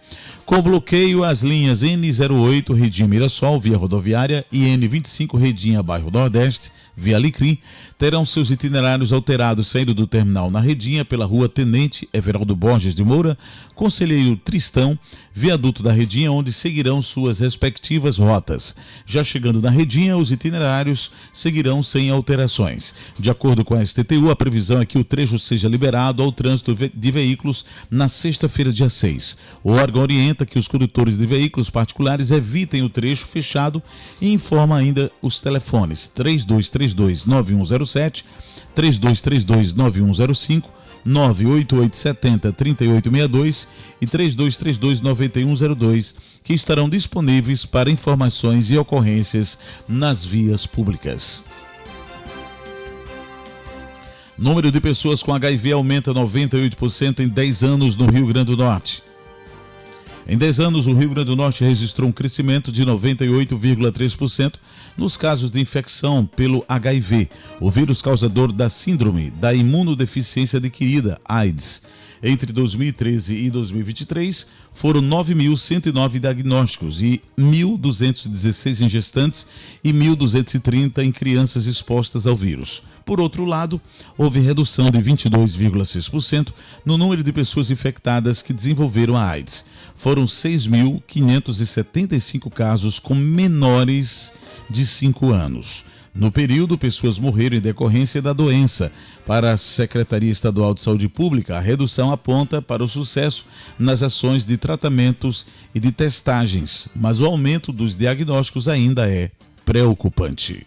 Com o bloqueio, as linhas N08 Redinha Mirassol, via rodoviária, e N25 Redinha Bairro Nordeste, via Alecrim, terão seus itinerários alterados, saindo do terminal na Redinha pela rua Tenente Everaldo Borges de Moura, Conselheiro Tristão, viaduto da Redinha, onde seguirão suas respectivas rotas. Já chegando na Redinha, os itinerários seguirão sem alterações. De acordo com a STTU, a previsão é que o trecho seja liberado ao trânsito de veículos na sexta-feira, dia 6. O órgão orienta que os condutores de veículos particulares evitem o trecho fechado e informa ainda os telefones 3232-9107, 3232-9105, 98870-3862 e 3232-9102, que estarão disponíveis para informações e ocorrências nas vias públicas. Número de pessoas com HIV aumenta 98% em 10 anos no Rio Grande do Norte. Em 10 anos, o Rio Grande do Norte registrou um crescimento de 98,3% nos casos de infecção pelo HIV, o vírus causador da síndrome da imunodeficiência adquirida, AIDS. Entre 2013 e 2023, foram 9.109 diagnósticos e 1.216 em gestantes e 1.230 em crianças expostas ao vírus. Por outro lado, houve redução de 22,6% no número de pessoas infectadas que desenvolveram a AIDS. Foram 6.575 casos com menores de 5 anos. No período, pessoas morreram em decorrência da doença. Para a Secretaria Estadual de Saúde Pública, a redução aponta para o sucesso nas ações de tratamentos e de testagens, mas o aumento dos diagnósticos ainda é preocupante.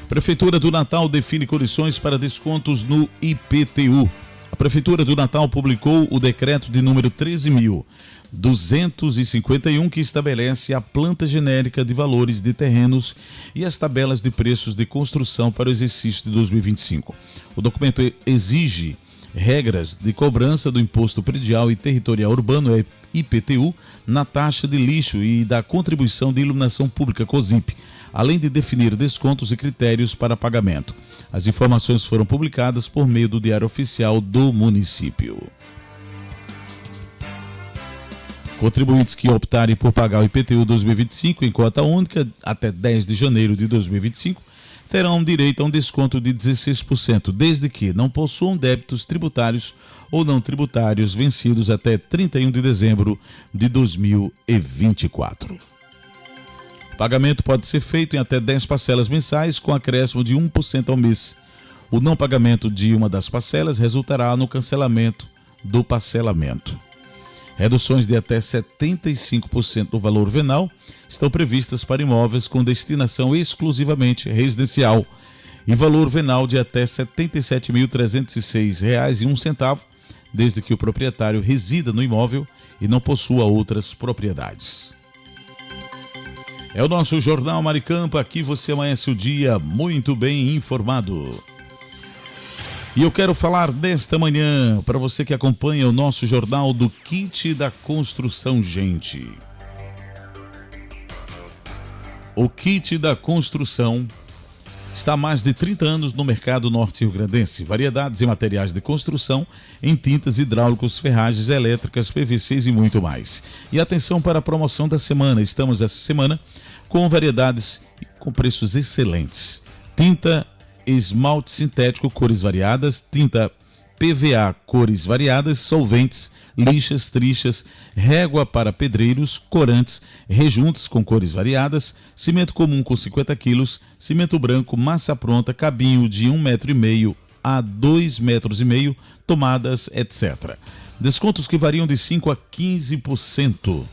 Prefeitura do Natal define condições para descontos no IPTU. A Prefeitura do Natal publicou o decreto de número 13.251, que estabelece a planta genérica de valores de terrenos e as tabelas de preços de construção para o exercício de 2025. O documento exige regras de cobrança do Imposto Predial e Territorial Urbano, IPTU, na taxa de lixo e da contribuição de iluminação pública, COSIP, além de definir descontos e critérios para pagamento. As informações foram publicadas por meio do Diário Oficial do município. Contribuintes que optarem por pagar o IPTU 2025 em cota única até 10 de janeiro de 2025 terão direito a um desconto de 16%, desde que não possuam débitos tributários ou não tributários vencidos até 31 de dezembro de 2024. O pagamento pode ser feito em até 10 parcelas mensais, com acréscimo de 1% ao mês. O não pagamento de uma das parcelas resultará no cancelamento do parcelamento. Reduções de até 75% do valor venal estão previstas para imóveis com destinação exclusivamente residencial e valor venal de até R$ 77.306,01, desde que o proprietário resida no imóvel e não possua outras propriedades. É o nosso Jornal Maricampo, aqui você amanhece o dia muito bem informado. E eu quero falar nesta manhã, para você que acompanha o nosso jornal, do kit da construção, gente. O kit da construção está há mais de 30 anos no mercado norte-riograndense. Variedades em materiais de construção, em tintas, hidráulicos, ferragens elétricas, PVCs e muito mais. E atenção para a promoção da semana. Estamos essa semana com variedades com preços excelentes. Tinta esmalte sintético, cores variadas, tinta PVA, cores variadas, solventes, lixas, trixas, régua para pedreiros, corantes, rejuntos com cores variadas, cimento comum com 50 quilos, cimento branco, massa pronta, cabinho de 1,5 m a 2,5 m, tomadas, etc. Descontos que variam de 5% a 15%.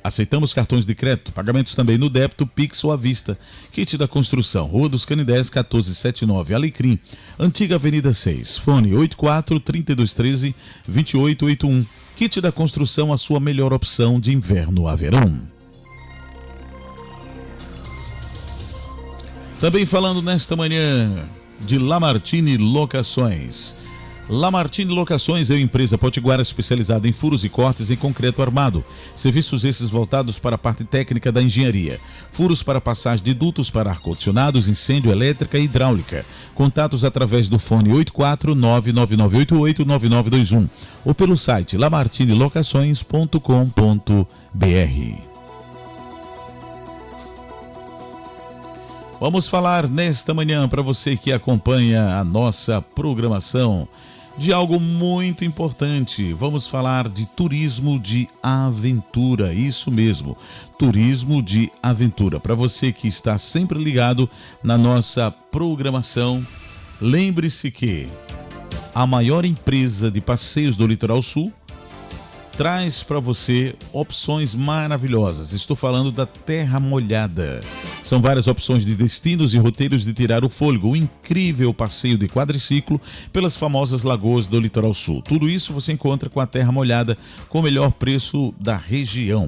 Aceitamos cartões de crédito, pagamentos também no débito, Pix ou à vista. Kit da Construção, Rua dos Canidés, 1479, Alecrim, Antiga Avenida 6, fone 84-3213-2881. Kit da Construção, a sua melhor opção de inverno a verão. Também falando nesta manhã de Lamartine Locações. Lamartine Locações é uma empresa potiguara especializada em furos e cortes em concreto armado. Serviços esses voltados para a parte técnica da engenharia. Furos para passagem de dutos para ar-condicionados, incêndio, elétrica e hidráulica. Contatos através do fone 84999889921 ou pelo site lamartinelocações.com.br. Vamos falar nesta manhã, para você que acompanha a nossa programação, de algo muito importante. Vamos falar de turismo de aventura, isso mesmo, turismo de aventura. Para você que está sempre ligado na nossa programação, lembre-se que a maior empresa de passeios do Litoral Sul traz para você opções maravilhosas. Estou falando da Terra Molhada. São várias opções de destinos e roteiros de tirar o fôlego. Um incrível passeio de quadriciclo pelas famosas lagoas do Litoral Sul. Tudo isso você encontra com a Terra Molhada, com o melhor preço da região.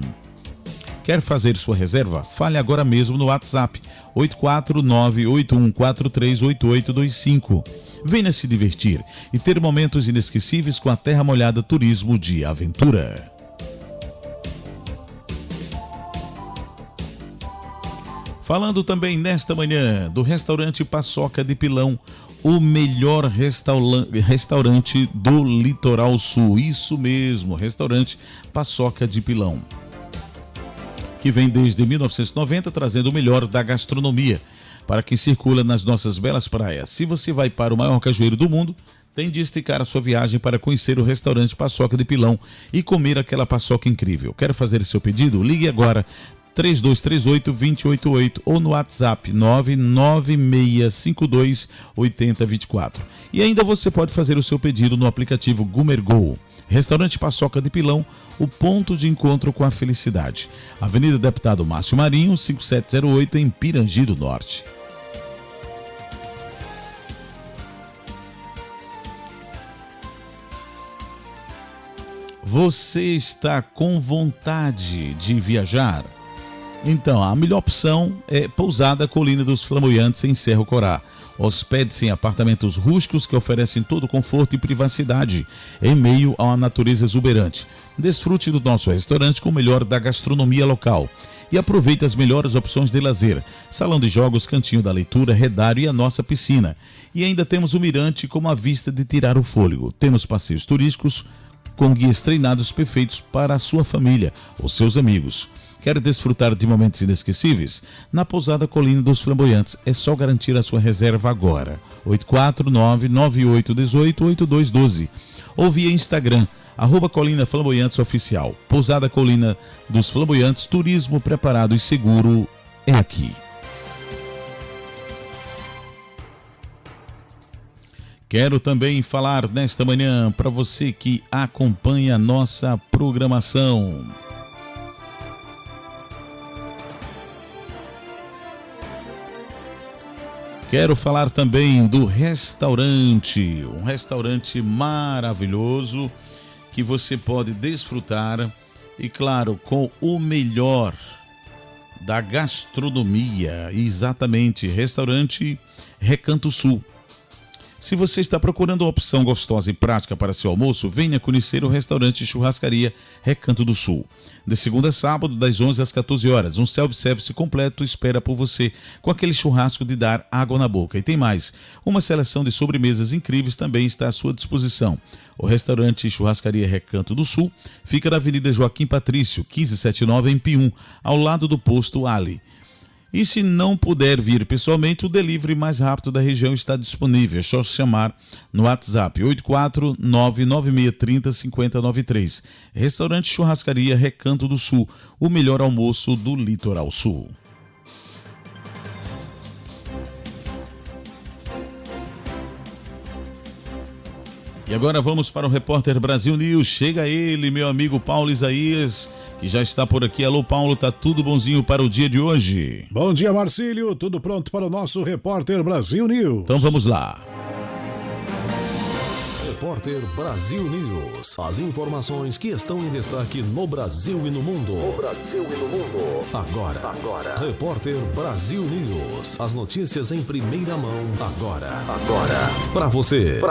Quer fazer sua reserva? Fale agora mesmo no WhatsApp 849-8143-8825. Venha se divertir e ter momentos inesquecíveis com a Terra Molhada Turismo de Aventura. Falando também nesta manhã do restaurante Paçoca de Pilão, o melhor restaurante do Litoral Sul. Isso mesmo, restaurante Paçoca de Pilão, que vem desde 1990 trazendo o melhor da gastronomia para quem circula nas nossas belas praias. Se você vai para o maior cajueiro do mundo, tem de esticar a sua viagem para conhecer o restaurante Paçoca de Pilão e comer aquela paçoca incrível. Quer fazer seu pedido? Ligue agora 3238-2088 ou no WhatsApp 99652-8024. E ainda você pode fazer o seu pedido no aplicativo Gumergol. Restaurante Paçoca de Pilão, o ponto de encontro com a felicidade. Avenida Deputado Márcio Marinho, 5708, em Pirangi do Norte. Você está com vontade de viajar? Então, a melhor opção é Pousada Colina dos Flamboyantes, em Cerro Corá. Hospede-se em apartamentos rústicos que oferecem todo conforto e privacidade, em meio a uma natureza exuberante. Desfrute do nosso restaurante com o melhor da gastronomia local e aproveite as melhores opções de lazer. Salão de jogos, cantinho da leitura, redário e a nossa piscina. E ainda temos o mirante com uma vista de tirar o fôlego. Temos passeios turísticos com guias treinados perfeitos para a sua família ou seus amigos. Quer desfrutar de momentos inesquecíveis? Na Pousada Colina dos Flamboyantes é só garantir a sua reserva agora. 849-9818-8212 ou via Instagram, @Colina Flamboyantes Oficial. Pousada Colina dos Flamboyantes, turismo preparado e seguro é aqui. Quero também falar nesta manhã para você que acompanha a nossa programação. Quero falar também do restaurante, um restaurante maravilhoso que você pode desfrutar e, claro, com o melhor da gastronomia. Exatamente, restaurante Recanto Sul. Se você está procurando uma opção gostosa e prática para seu almoço, venha conhecer o restaurante Churrascaria Recanto do Sul. De segunda a sábado, das 11 às 14 horas, um self-service completo espera por você, com aquele churrasco de dar água na boca. E tem mais, uma seleção de sobremesas incríveis também está à sua disposição. O restaurante Churrascaria Recanto do Sul fica na Avenida Joaquim Patrício, 1579, em Pium, ao lado do posto Ali. E se não puder vir pessoalmente, o delivery mais rápido da região está disponível. É só chamar no WhatsApp 84996305093. Restaurante Churrascaria Recanto do Sul, o melhor almoço do Litoral Sul. E agora vamos para o Repórter Brasil News. Chega ele, meu amigo Paulo Isaías, que já está por aqui. Alô, Paulo, tá tudo bonzinho para o dia de hoje? Bom dia, Marcílio. Tudo pronto para o nosso Repórter Brasil News. Então vamos lá. Repórter Brasil News. As informações que estão em destaque no Brasil e no mundo. Agora. Repórter Brasil News. As notícias em primeira mão. Agora. Para você.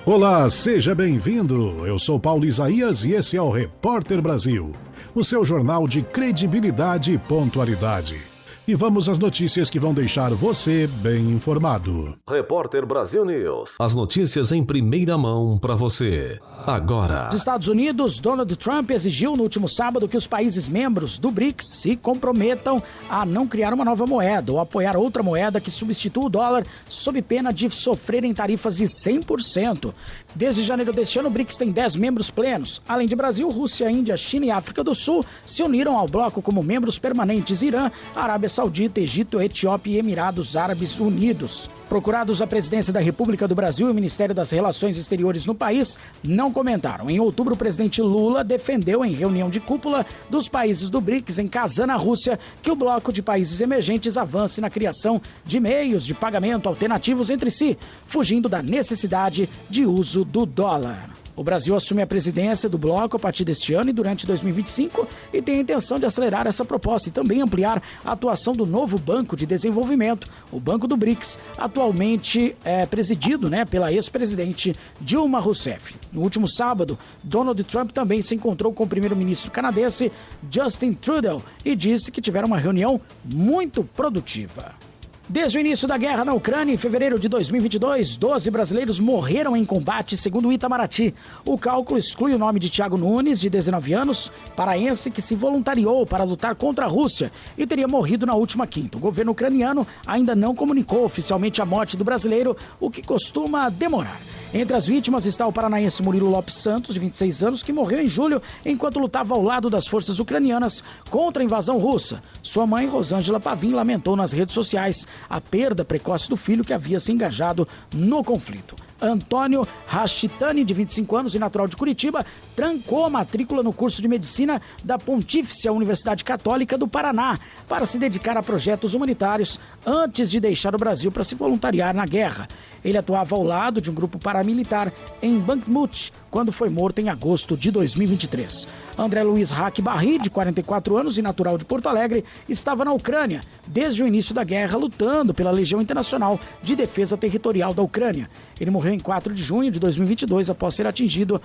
Olá, seja bem-vindo. Eu sou Paulo Isaías e esse é o Repórter Brasil, o seu jornal de credibilidade e pontualidade. E vamos às notícias que vão deixar você bem informado. Repórter Brasil News. As notícias em primeira mão para você. Agora. Nos Estados Unidos, Donald Trump exigiu no último sábado que os países membros do BRICS se comprometam a não criar uma nova moeda ou apoiar outra moeda que substitua o dólar sob pena de sofrerem tarifas de 100%. Desde janeiro deste ano, o BRICS tem 10 membros plenos. Além de Brasil, Rússia, Índia, China e África do Sul se uniram ao bloco como membros permanentes Irã, Arábia Saudita, Egito, Etiópia e Emirados Árabes Unidos. Procurados à presidência da República do Brasil e o Ministério das Relações Exteriores no país, não comentaram. Em outubro, o presidente Lula defendeu em reunião de cúpula dos países do BRICS em Kazan, na Rússia, que o bloco de países emergentes avance na criação de meios de pagamento alternativos entre si, fugindo da necessidade de uso do dólar. O Brasil assume a presidência do bloco a partir deste ano e durante 2025 e tem a intenção de acelerar essa proposta e também ampliar a atuação do novo Banco de Desenvolvimento, o Banco do BRICS, atualmente presidido pela ex-presidente Dilma Rousseff. No último sábado, Donald Trump também se encontrou com o primeiro-ministro canadense Justin Trudeau e disse que tiveram uma reunião muito produtiva. Desde o início da guerra na Ucrânia, em fevereiro de 2022, 12 brasileiros morreram em combate, segundo o Itamaraty. O cálculo exclui o nome de Thiago Nunes, de 19 anos, paraense que se voluntariou para lutar contra a Rússia e teria morrido na última quinta. O governo ucraniano ainda não comunicou oficialmente a morte do brasileiro, o que costuma demorar. Entre as vítimas está o paranaense Murilo Lopes Santos, de 26 anos, que morreu em julho enquanto lutava ao lado das forças ucranianas contra a invasão russa. Sua mãe, Rosângela Pavim, lamentou nas redes sociais a perda precoce do filho que havia se engajado no conflito. Antônio Rachitani, de 25 anos e natural de Curitiba, trancou a matrícula no curso de medicina da Pontífice Universidade Católica do Paraná para se dedicar a projetos humanitários antes de deixar o Brasil para se voluntariar na guerra. Ele atuava ao lado de um grupo paramilitar em Bakhmut, quando foi morto em agosto de 2023. André Luiz Hack Barri, de 44 anos e natural de Porto Alegre, estava na Ucrânia desde o início da guerra, lutando pela Legião Internacional de Defesa Territorial da Ucrânia. Ele morreu em 4 de junho de 2022 após ser atingido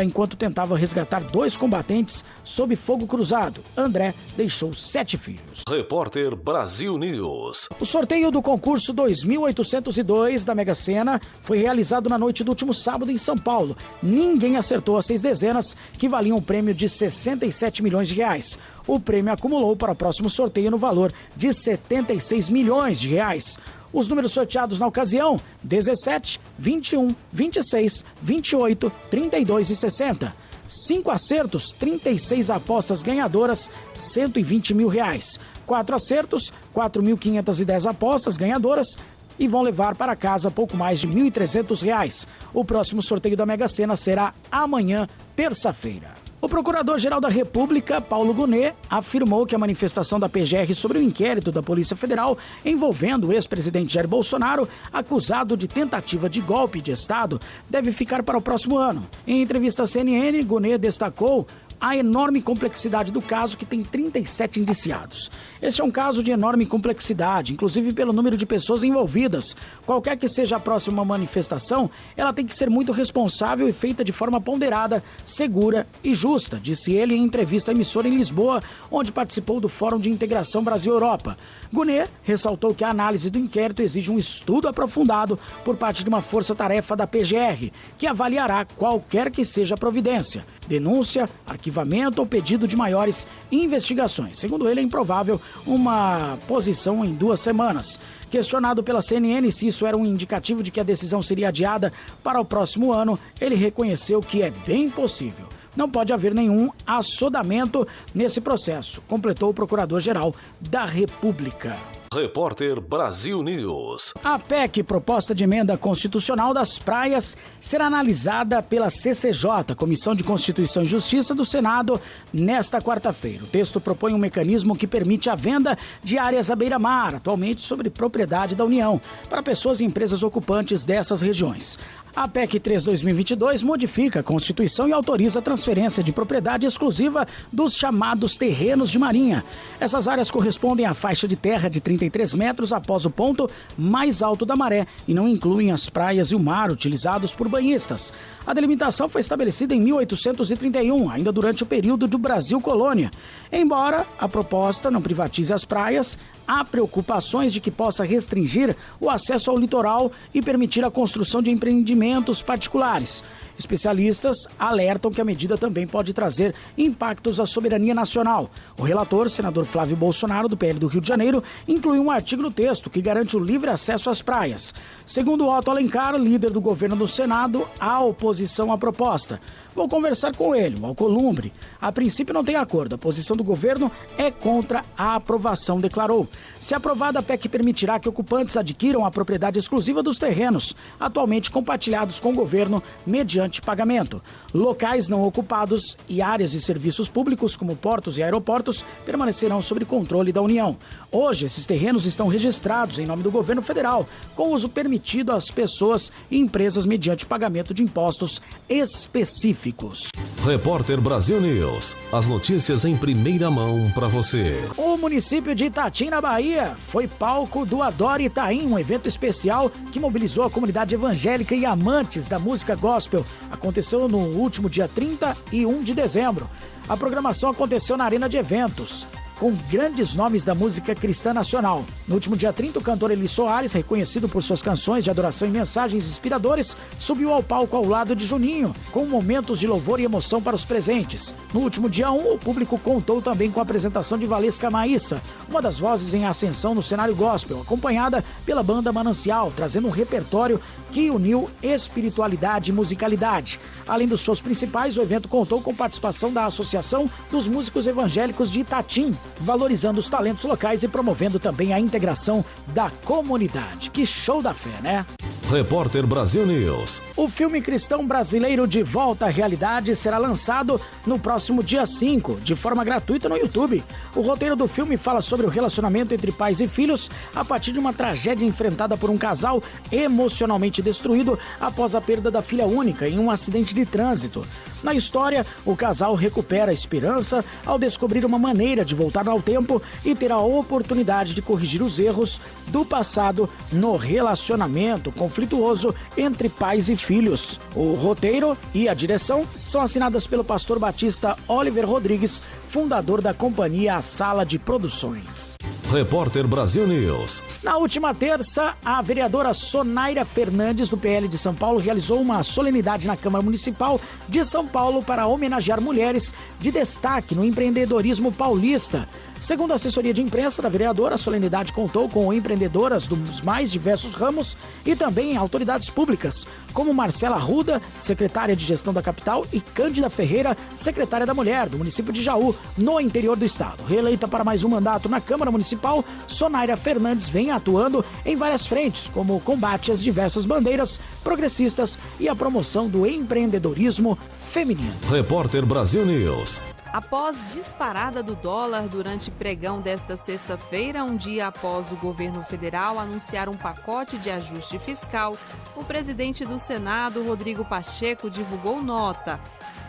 enquanto tentava resgatar 2 combatentes sob fogo cruzado. André deixou 7 filhos. Repórter Brasil News. O sorteio do concurso 2802 da Mega Sena foi realizado na noite do último sábado em São Paulo. Ninguém acertou as 6 dezenas, que valiam um prêmio de 67 milhões de reais. O prêmio acumulou para o próximo sorteio no valor de 76 milhões de reais. Os números sorteados na ocasião: 17, 21, 26, 28, 32 e 60. 5 acertos, 36 apostas ganhadoras, 120 mil reais. 4 acertos, 4.510 apostas ganhadoras e vão levar para casa pouco mais de R$ 1.300. O próximo sorteio da Mega Sena será amanhã, terça-feira. O Procurador-Geral da República, Paulo Gonet, afirmou que a manifestação da PGR sobre o inquérito da Polícia Federal envolvendo o ex-presidente Jair Bolsonaro, acusado de tentativa de golpe de Estado, deve ficar para o próximo ano. Em entrevista à CNN, Gonet destacou a enorme complexidade do caso, que tem 37 indiciados. Este é um caso de enorme complexidade, inclusive pelo número de pessoas envolvidas. Qualquer que seja a próxima manifestação, ela tem que ser muito responsável e feita de forma ponderada, segura e justa, disse ele em entrevista à emissora em Lisboa, onde participou do Fórum de Integração Brasil-Europa. Gonet ressaltou que a análise do inquérito exige um estudo aprofundado por parte de uma força-tarefa da PGR, que avaliará qualquer que seja a providência, denúncia, arquivo arquivamento ou pedido de maiores investigações. Segundo ele, é improvável uma posição em 2 semanas. Questionado pela CNN se isso era um indicativo de que a decisão seria adiada para o próximo ano, ele reconheceu que é bem possível. Não pode haver nenhum assodamento nesse processo, completou o Procurador-Geral da República. Repórter Brasil News. A PEC, proposta de emenda constitucional das praias, será analisada pela CCJ, Comissão de Constituição e Justiça do Senado, nesta quarta-feira. O texto propõe um mecanismo que permite a venda de áreas à beira-mar, atualmente sobre propriedade da União, para pessoas e empresas ocupantes dessas regiões. A PEC 3/2022 modifica a Constituição e autoriza a transferência de propriedade exclusiva dos chamados terrenos de marinha. Essas áreas correspondem à faixa de terra de 33 metros após o ponto mais alto da maré e não incluem as praias e o mar utilizados por banhistas. A delimitação foi estabelecida em 1831, ainda durante o período do Brasil Colônia. Embora a proposta não privatize as praias, há preocupações de que possa restringir o acesso ao litoral e permitir a construção de empreendimentos particulares. Especialistas alertam que a medida também pode trazer impactos à soberania nacional. O relator, senador Flávio Bolsonaro, do PL do Rio de Janeiro, incluiu um artigo no texto que garante o livre acesso às praias. Segundo Otto Alencar, líder do governo no Senado, há oposição à proposta. Vou conversar com ele, o Alcolumbre. A princípio não tem acordo. A posição do governo é contra a aprovação, declarou. Se aprovada, a PEC permitirá que ocupantes adquiram a propriedade exclusiva dos terrenos, atualmente compartilhados com o governo, mediante pagamento. Locais não ocupados e áreas de serviços públicos, como portos e aeroportos, permanecerão sob controle da União. Hoje, esses terrenos estão registrados em nome do governo federal, com uso permitido às pessoas e empresas mediante pagamento de impostos específicos. Repórter Brasil News. As notícias em primeira mão para você. O município de Itatim, na Bahia, foi palco do Adore Itaim, um evento especial que mobilizou a comunidade evangélica e amantes da música gospel. Aconteceu no último dia 31 de dezembro. A programação aconteceu na Arena de Eventos, com grandes nomes da música cristã nacional. No último dia 30, o cantor Eli Soares, reconhecido por suas canções de adoração e mensagens inspiradoras, subiu ao palco ao lado de Juninho, com momentos de louvor e emoção para os presentes. No último dia 1, o público contou também com a apresentação de Valesca Maíssa, uma das vozes em ascensão no cenário gospel, acompanhada pela banda Manancial, trazendo um repertório que uniu espiritualidade e musicalidade. Além dos shows principais, o evento contou com participação da Associação dos Músicos Evangélicos de Itatim, valorizando os talentos locais e promovendo também a integração da comunidade. Que show da fé, né? Repórter Brasil News. O filme cristão brasileiro De Volta à Realidade será lançado no próximo dia 5, de forma gratuita no YouTube. O roteiro do filme fala sobre o relacionamento entre pais e filhos a partir de uma tragédia enfrentada por um casal emocionalmente destruído após a perda da filha única em um acidente de trânsito. Na história, o casal recupera a esperança ao descobrir uma maneira de voltar ao tempo e ter a oportunidade de corrigir os erros do passado no relacionamento conflituoso entre pais e filhos. O roteiro e a direção são assinadas pelo pastor batista Oliver Rodrigues, fundador da companhia A Sala de Produções. Repórter Brasil News. Na última terça, a vereadora Sonaira Fernandes, do PL de São Paulo, realizou uma solenidade na Câmara Municipal de São Paulo para homenagear mulheres de destaque no empreendedorismo paulista. Segundo a assessoria de imprensa da vereadora, a solenidade contou com empreendedoras dos mais diversos ramos e também autoridades públicas, como Marcela Arruda, secretária de Gestão da Capital, e Cândida Ferreira, secretária da Mulher, do município de Jaú, no interior do estado. Reeleita para mais um mandato na Câmara Municipal, Sonaira Fernandes vem atuando em várias frentes, como o combate às diversas bandeiras progressistas e a promoção do empreendedorismo feminino. Repórter Brasil News. Após disparada do dólar durante pregão desta sexta-feira, um dia após o governo federal anunciar um pacote de ajuste fiscal, o presidente do Senado, Rodrigo Pacheco, divulgou nota,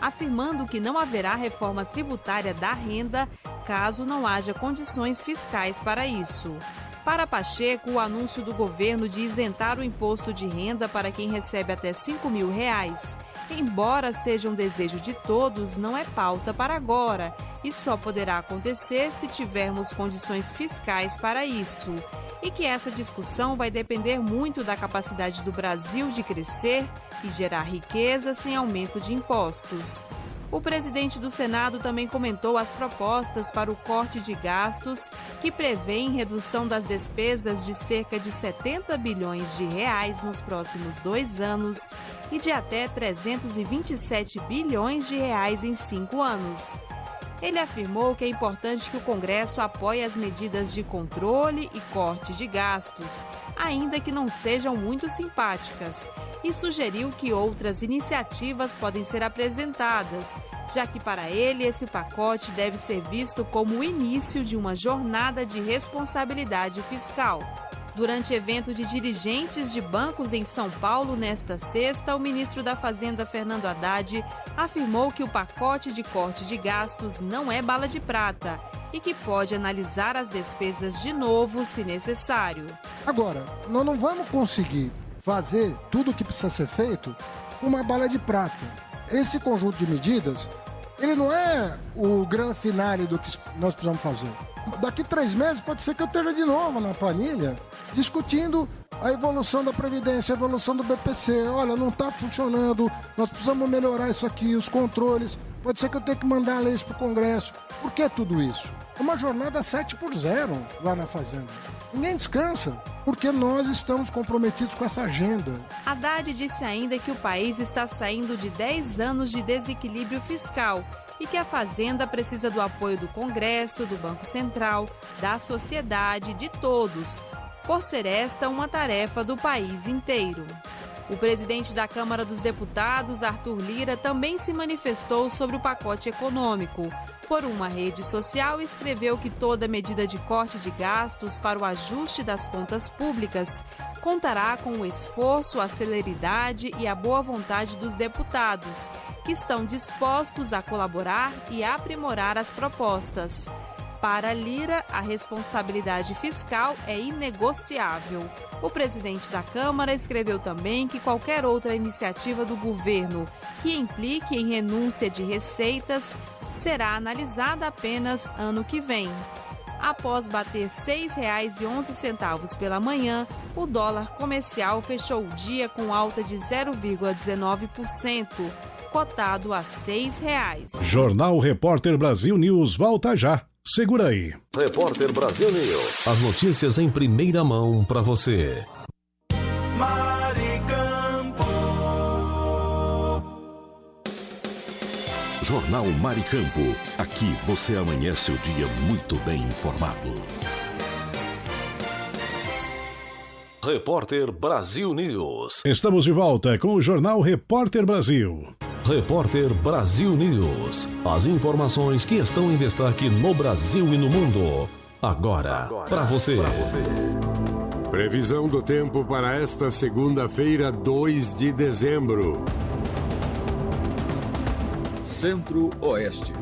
afirmando que não haverá reforma tributária da renda caso não haja condições fiscais para isso. Para Pacheco, o anúncio do governo de isentar o imposto de renda para quem recebe até R$5.000, embora seja um desejo de todos, não é pauta para agora e só poderá acontecer se tivermos condições fiscais para isso. E que essa discussão vai depender muito da capacidade do Brasil de crescer e gerar riqueza sem aumento de impostos. O presidente do Senado também comentou as propostas para o corte de gastos, que prevêem redução das despesas de cerca de 70 bilhões de reais nos próximos 2 anos e de até 327 bilhões de reais em 5 anos. Ele afirmou que é importante que o Congresso apoie as medidas de controle e corte de gastos, ainda que não sejam muito simpáticas, e sugeriu que outras iniciativas podem ser apresentadas, já que para ele esse pacote deve ser visto como o início de uma jornada de responsabilidade fiscal. Durante evento de dirigentes de bancos em São Paulo nesta sexta, o ministro da Fazenda, Fernando Haddad, afirmou que o pacote de corte de gastos não é bala de prata e que pode analisar as despesas de novo, se necessário. Agora, nós não vamos conseguir fazer tudo o que precisa ser feito com uma bala de prata. Esse conjunto de medidas, ele não é o grande finale do que nós precisamos fazer. Daqui 3 meses pode ser que eu esteja de novo na planilha discutindo a evolução da Previdência, a evolução do BPC. Olha, não está funcionando, nós precisamos melhorar isso aqui, os controles. Pode ser que eu tenha que mandar leis para o Congresso. Por que tudo isso? É uma jornada 7x0 lá na Fazenda. Ninguém descansa, porque nós estamos comprometidos com essa agenda. Haddad disse ainda que o país está saindo de 10 anos de desequilíbrio fiscal e que a Fazenda precisa do apoio do Congresso, do Banco Central, da sociedade, de todos, por ser esta uma tarefa do país inteiro. O presidente da Câmara dos Deputados, Arthur Lira, também se manifestou sobre o pacote econômico. Por uma rede social, escreveu que toda medida de corte de gastos para o ajuste das contas públicas contará com o esforço, a celeridade e a boa vontade dos deputados, que estão dispostos a colaborar e aprimorar as propostas. Para Lira, a responsabilidade fiscal é inegociável. O presidente da Câmara escreveu também que qualquer outra iniciativa do governo que implique em renúncia de receitas será analisada apenas ano que vem. Após bater R$ 6,11 pela manhã, o dólar comercial fechou o dia com alta de 0,19%, cotado a R$ 6,00. Jornal Repórter Brasil News volta já. Segura aí. Repórter Brasil News. As notícias em primeira mão para você. Maricampo. Jornal Maricampo. Aqui você amanhece o dia muito bem informado. Repórter Brasil News. Estamos de volta com o Jornal Repórter Brasil. Repórter Brasil News. As informações que estão em destaque no Brasil e no mundo. Agora, para você. Previsão do tempo para esta segunda-feira, 2 de dezembro. Centro-Oeste.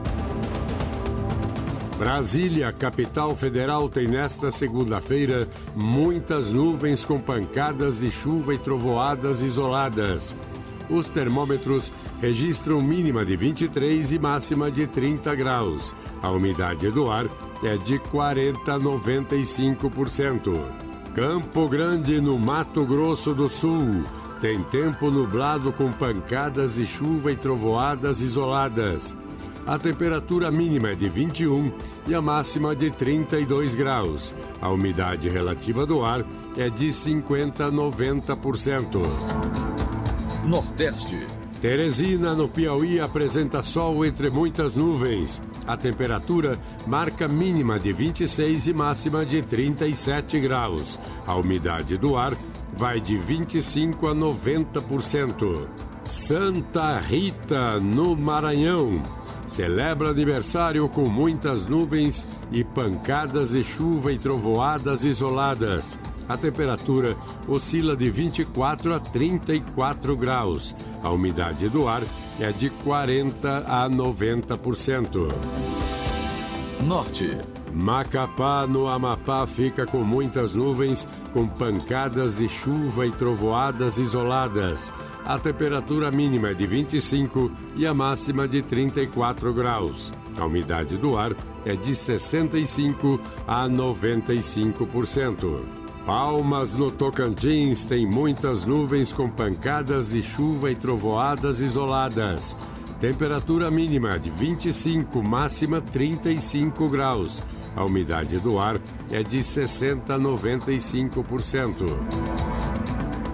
Brasília, capital federal, tem nesta segunda-feira muitas nuvens com pancadas de chuva e trovoadas isoladas. Os termômetros registram mínima de 23 e máxima de 30 graus. A umidade do ar é de 40 a 95%. Campo Grande, no Mato Grosso do Sul, tem tempo nublado com pancadas de chuva e trovoadas isoladas. A temperatura mínima é de 21 e a máxima de 32 graus. A umidade relativa do ar é de 50 a 90%. Nordeste. Teresina, no Piauí, apresenta sol entre muitas nuvens. A temperatura marca mínima de 26 e máxima de 37 graus. A umidade do ar vai de 25 a 90%. Santa Rita, no Maranhão, celebra aniversário com muitas nuvens e pancadas de chuva e trovoadas isoladas. A temperatura oscila de 24 a 34 graus. A umidade do ar é de 40 a 90%. Norte. Macapá, no Amapá, fica com muitas nuvens, com pancadas de chuva e trovoadas isoladas. A temperatura mínima é de 25 e a máxima de 34 graus. A umidade do ar é de 65 a 95%. Palmas, no Tocantins, tem muitas nuvens com pancadas de chuva e trovoadas isoladas. Temperatura mínima de 25, máxima 35 graus. A umidade do ar é de 60 a 95%.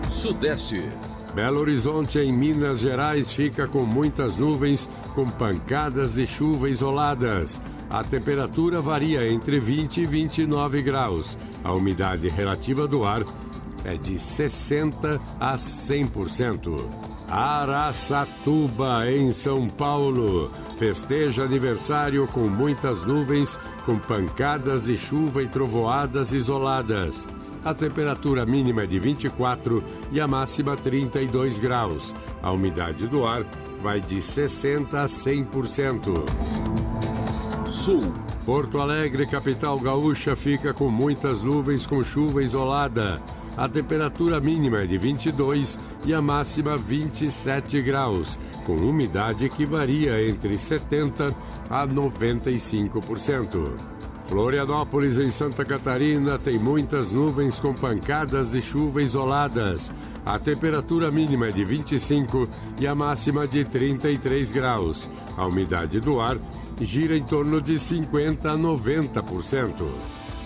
Sudeste. Belo Horizonte, em Minas Gerais, fica com muitas nuvens, com pancadas de chuva isoladas. A temperatura varia entre 20 e 29 graus. A umidade relativa do ar é de 60 a 100%. Araçatuba, em São Paulo, festeja aniversário com muitas nuvens, com pancadas de chuva e trovoadas isoladas. A temperatura mínima é de 24 e a máxima 32 graus. A umidade do ar vai de 60 a 100%. Sul. Porto Alegre, capital gaúcha, fica com muitas nuvens com chuva isolada. A temperatura mínima é de 22 e a máxima 27 graus, com umidade que varia entre 70 a 95%. Florianópolis, em Santa Catarina, tem muitas nuvens com pancadas de chuva isoladas. A temperatura mínima é de 25 e a máxima de 33 graus. A umidade do ar gira em torno de 50 a 90%.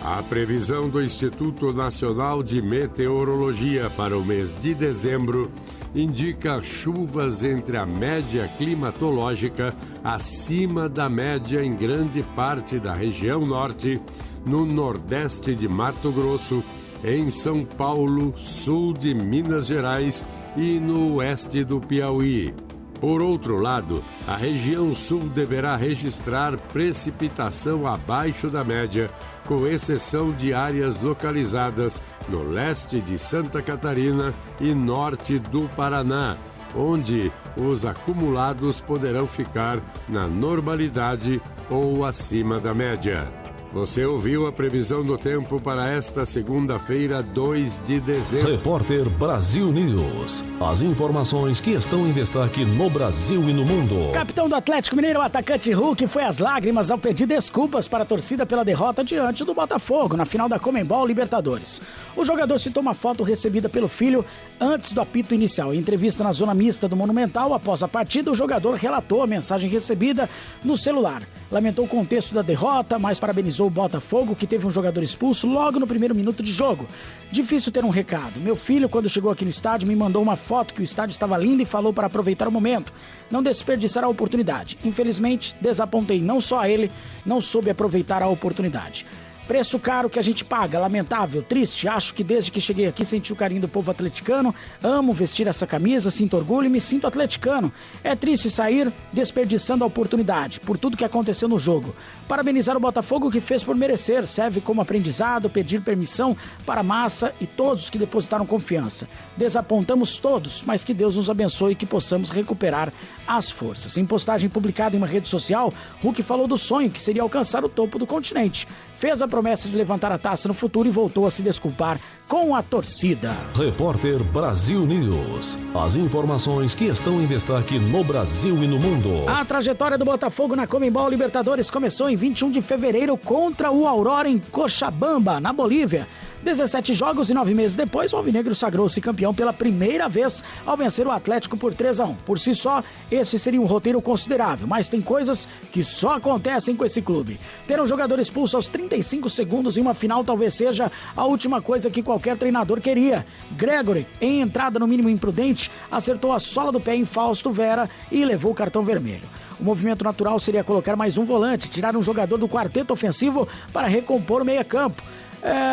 A previsão do Instituto Nacional de Meteorologia para o mês de dezembro indica chuvas entre a média climatológica acima da média em grande parte da região norte, no nordeste de Mato Grosso, em São Paulo, sul de Minas Gerais e no oeste do Piauí. Por outro lado, a região sul deverá registrar precipitação abaixo da média, com exceção de áreas localizadas no leste de Santa Catarina e norte do Paraná, onde os acumulados poderão ficar na normalidade ou acima da média. Você ouviu a previsão do tempo para esta segunda-feira, 2 de dezembro. Repórter Brasil News. As informações que estão em destaque no Brasil e no mundo. Capitão do Atlético Mineiro, o atacante Hulk, foi às lágrimas ao pedir desculpas para a torcida pela derrota diante do Botafogo na final da Conmebol Libertadores. O jogador citou uma foto recebida pelo filho antes do apito inicial. Em entrevista na zona mista do Monumental, após a partida, o jogador relatou a mensagem recebida no celular. Lamentou o contexto da derrota, mas parabenizou o Botafogo, que teve um jogador expulso logo no primeiro minuto de jogo. Difícil ter um recado. Meu filho, quando chegou aqui no estádio, me mandou uma foto que o estádio estava lindo e falou para aproveitar o momento. Não desperdiçar a oportunidade. Infelizmente, desapontei não só a ele, não soube aproveitar a oportunidade. Preço caro que a gente paga, lamentável, triste. Acho que desde que cheguei aqui senti o carinho do povo atleticano. Amo vestir essa camisa, sinto orgulho e me sinto atleticano. É triste sair desperdiçando a oportunidade por tudo que aconteceu no jogo. Parabenizar o Botafogo, que fez por merecer, serve como aprendizado, pedir permissão para a massa e todos que depositaram confiança. Desapontamos todos, mas que Deus nos abençoe e que possamos recuperar as forças. Em postagem publicada em uma rede social, Hulk falou do sonho que seria alcançar o topo do continente. Fez a promessa de levantar a taça no futuro e voltou a se desculpar com a torcida. Repórter Brasil News. As informações que estão em destaque no Brasil e no mundo. A trajetória do Botafogo na Conmebol Libertadores começou em 21 de fevereiro contra o Aurora em Cochabamba, na Bolívia. 17 jogos e 9 meses depois, o alvinegro sagrou-se campeão pela primeira vez ao vencer o Atlético por 3-1. Por si só, esse seria um roteiro considerável, mas tem coisas que só acontecem com esse clube. Ter um jogador expulso aos 35 segundos em uma final talvez seja a última coisa que qualquer treinador queria. Gregory, em entrada no mínimo imprudente, acertou a sola do pé em Fausto Vera e levou o cartão vermelho. O movimento natural seria colocar mais um volante, tirar um jogador do quarteto ofensivo para recompor o meia-campo.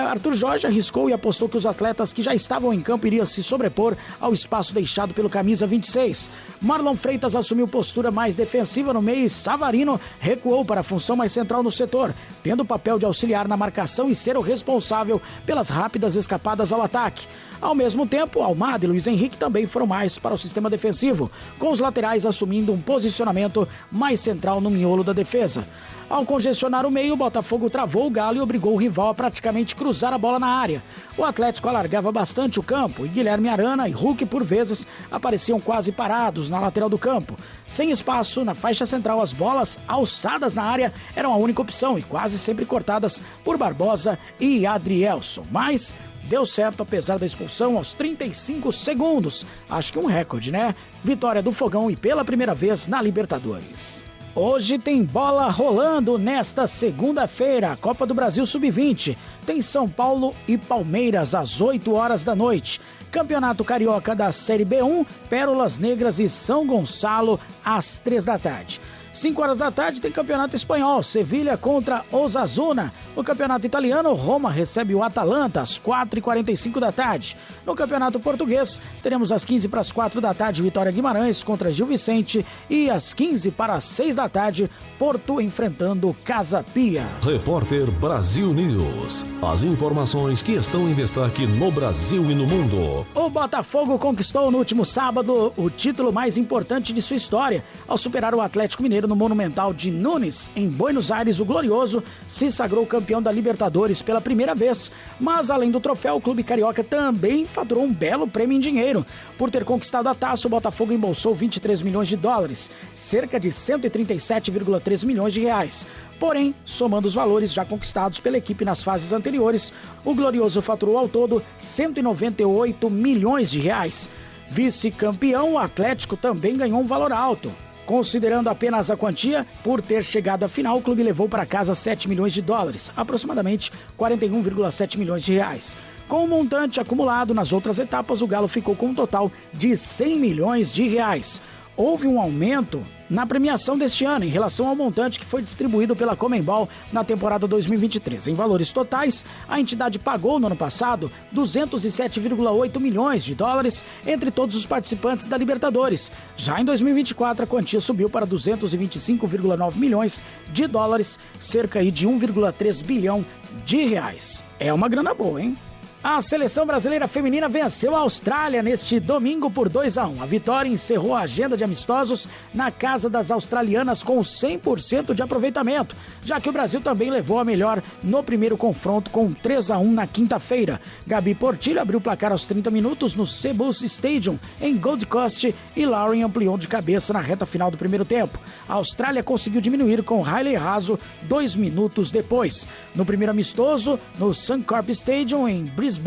Arthur Jorge arriscou e apostou que os atletas que já estavam em campo iriam se sobrepor ao espaço deixado pelo camisa 26. Marlon Freitas assumiu postura mais defensiva no meio e Savarino recuou para a função mais central no setor, tendo o papel de auxiliar na marcação e ser o responsável pelas rápidas escapadas ao ataque. Ao mesmo tempo, Almada e Luiz Henrique também foram mais para o sistema defensivo, com os laterais assumindo um posicionamento mais central no miolo da defesa. Ao congestionar o meio, o Botafogo travou o Galo e obrigou o rival a praticamente cruzar a bola na área. O Atlético alargava bastante o campo e Guilherme Arana e Hulk, por vezes, apareciam quase parados na lateral do campo. Sem espaço, na faixa central, as bolas alçadas na área eram a única opção e quase sempre cortadas por Barbosa e Adrielson. Mas deu certo apesar da expulsão aos 35 segundos. Acho que um recorde, né? Vitória do Fogão e pela primeira vez na Libertadores. Hoje tem bola rolando nesta segunda-feira, a Copa do Brasil Sub-20. Tem São Paulo e Palmeiras às 8 horas da noite. Campeonato Carioca da Série B1, Pérolas Negras e São Gonçalo às 3 da tarde. 5 horas da tarde tem Campeonato Espanhol, Sevilha contra Osasuna. No Campeonato Italiano, Roma recebe o Atalanta às 4h45 da tarde. No Campeonato Português, teremos às 15h45 da tarde Vitória Guimarães contra Gil Vicente e às 15h06 da tarde Porto enfrentando Casa Pia. Repórter Brasil News. As informações que estão em destaque no Brasil e no mundo. O Botafogo conquistou no último sábado o título mais importante de sua história, ao superar o Atlético Mineiro no Monumental de Nunes. Em Buenos Aires, o Glorioso se sagrou campeão da Libertadores pela primeira vez. Mas, além do troféu, o clube carioca também faturou um belo prêmio em dinheiro. Por ter conquistado a taça, o Botafogo embolsou 23 milhões de dólares, cerca de 137,3 milhões de reais. Porém, somando os valores já conquistados pela equipe nas fases anteriores, o Glorioso faturou ao todo 198 milhões de reais. Vice-campeão, o Atlético também ganhou um valor alto. Considerando apenas a quantia, por ter chegado à final, o clube levou para casa 7 milhões de dólares, aproximadamente 41,7 milhões de reais. Com o montante acumulado nas outras etapas, o Galo ficou com um total de 100 milhões de reais. Houve um aumento na premiação deste ano em relação ao montante que foi distribuído pela Conmebol na temporada 2023. Em valores totais, a entidade pagou no ano passado 207,8 milhões de dólares entre todos os participantes da Libertadores. Já em 2024, a quantia subiu para 225,9 milhões de dólares, cerca de 1,3 bilhão de reais. É uma grana boa, hein? A seleção brasileira feminina venceu a Austrália neste domingo por 2-1. A vitória encerrou a agenda de amistosos na casa das australianas com 100% de aproveitamento, já que o Brasil também levou a melhor no primeiro confronto com 3-1 na quinta-feira. Gabi Portillo abriu o placar aos 30 minutos no Cebus Stadium, em Gold Coast, e Lauren ampliou de cabeça na reta final do primeiro tempo. A Austrália conseguiu diminuir com Hailey Raso 2 minutos depois. No primeiro amistoso, no Suncorp Stadium, em Brisbane,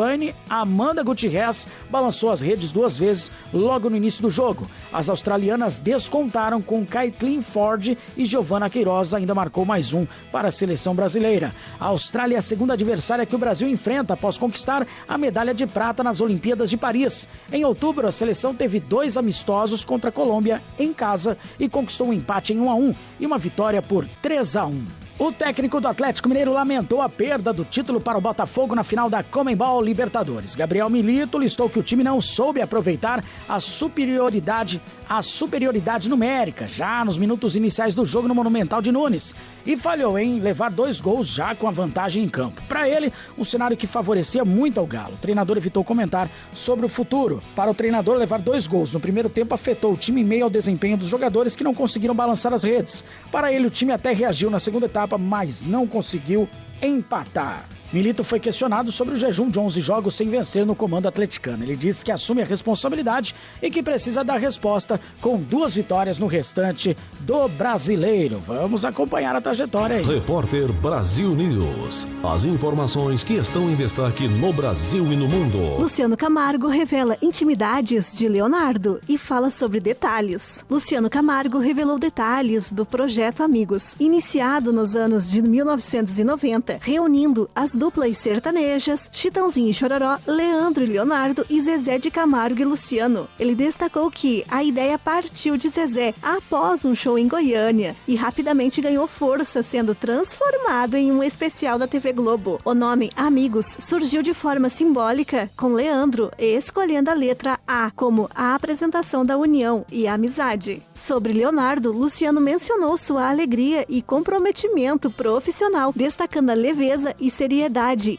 Amanda Gutierrez balançou as redes 2 vezes logo no início do jogo. As australianas descontaram com Caitlin Ford e Giovanna Queiroz ainda marcou mais um para a seleção brasileira. A Austrália é a segunda adversária que o Brasil enfrenta após conquistar a medalha de prata nas Olimpíadas de Paris. Em outubro, a seleção teve 2 amistosos contra a Colômbia em casa e conquistou um empate em 1-1 e uma vitória por 3-1. O técnico do Atlético Mineiro lamentou a perda do título para o Botafogo na final da Conmebol Libertadores. Gabriel Milito listou que o time não soube aproveitar a superioridade numérica, já nos minutos iniciais do jogo no Monumental de Nunes, e falhou em levar 2 gols já com a vantagem em campo. Para ele, um cenário que favorecia muito ao Galo. O treinador evitou comentar sobre o futuro. Para o treinador, levar 2 gols no primeiro tempo afetou o time em meio ao desempenho dos jogadores que não conseguiram balançar as redes. Para ele, o time até reagiu na segunda etapa, mas não conseguiu empatar. Milito foi questionado sobre o jejum de 11 jogos sem vencer no comando atleticano. Ele disse que assume a responsabilidade e que precisa dar resposta com 2 vitórias no restante do Brasileiro. Vamos acompanhar a trajetória aí. Repórter Brasil News. As informações que estão em destaque no Brasil e no mundo. Luciano Camargo revela intimidades de Leonardo e fala sobre detalhes. Luciano Camargo revelou detalhes do projeto Amigos, iniciado nos anos de 1990, reunindo as duplas sertanejas, Chitãozinho e Chororó, Leandro e Leonardo e Zezé de Camargo e Luciano. Ele destacou que a ideia partiu de Zezé após um show em Goiânia e rapidamente ganhou força, sendo transformado em um especial da TV Globo. O nome Amigos surgiu de forma simbólica, com Leandro escolhendo a letra A como a apresentação da união e a amizade. Sobre Leonardo, Luciano mencionou sua alegria e comprometimento profissional, destacando a leveza e seriedade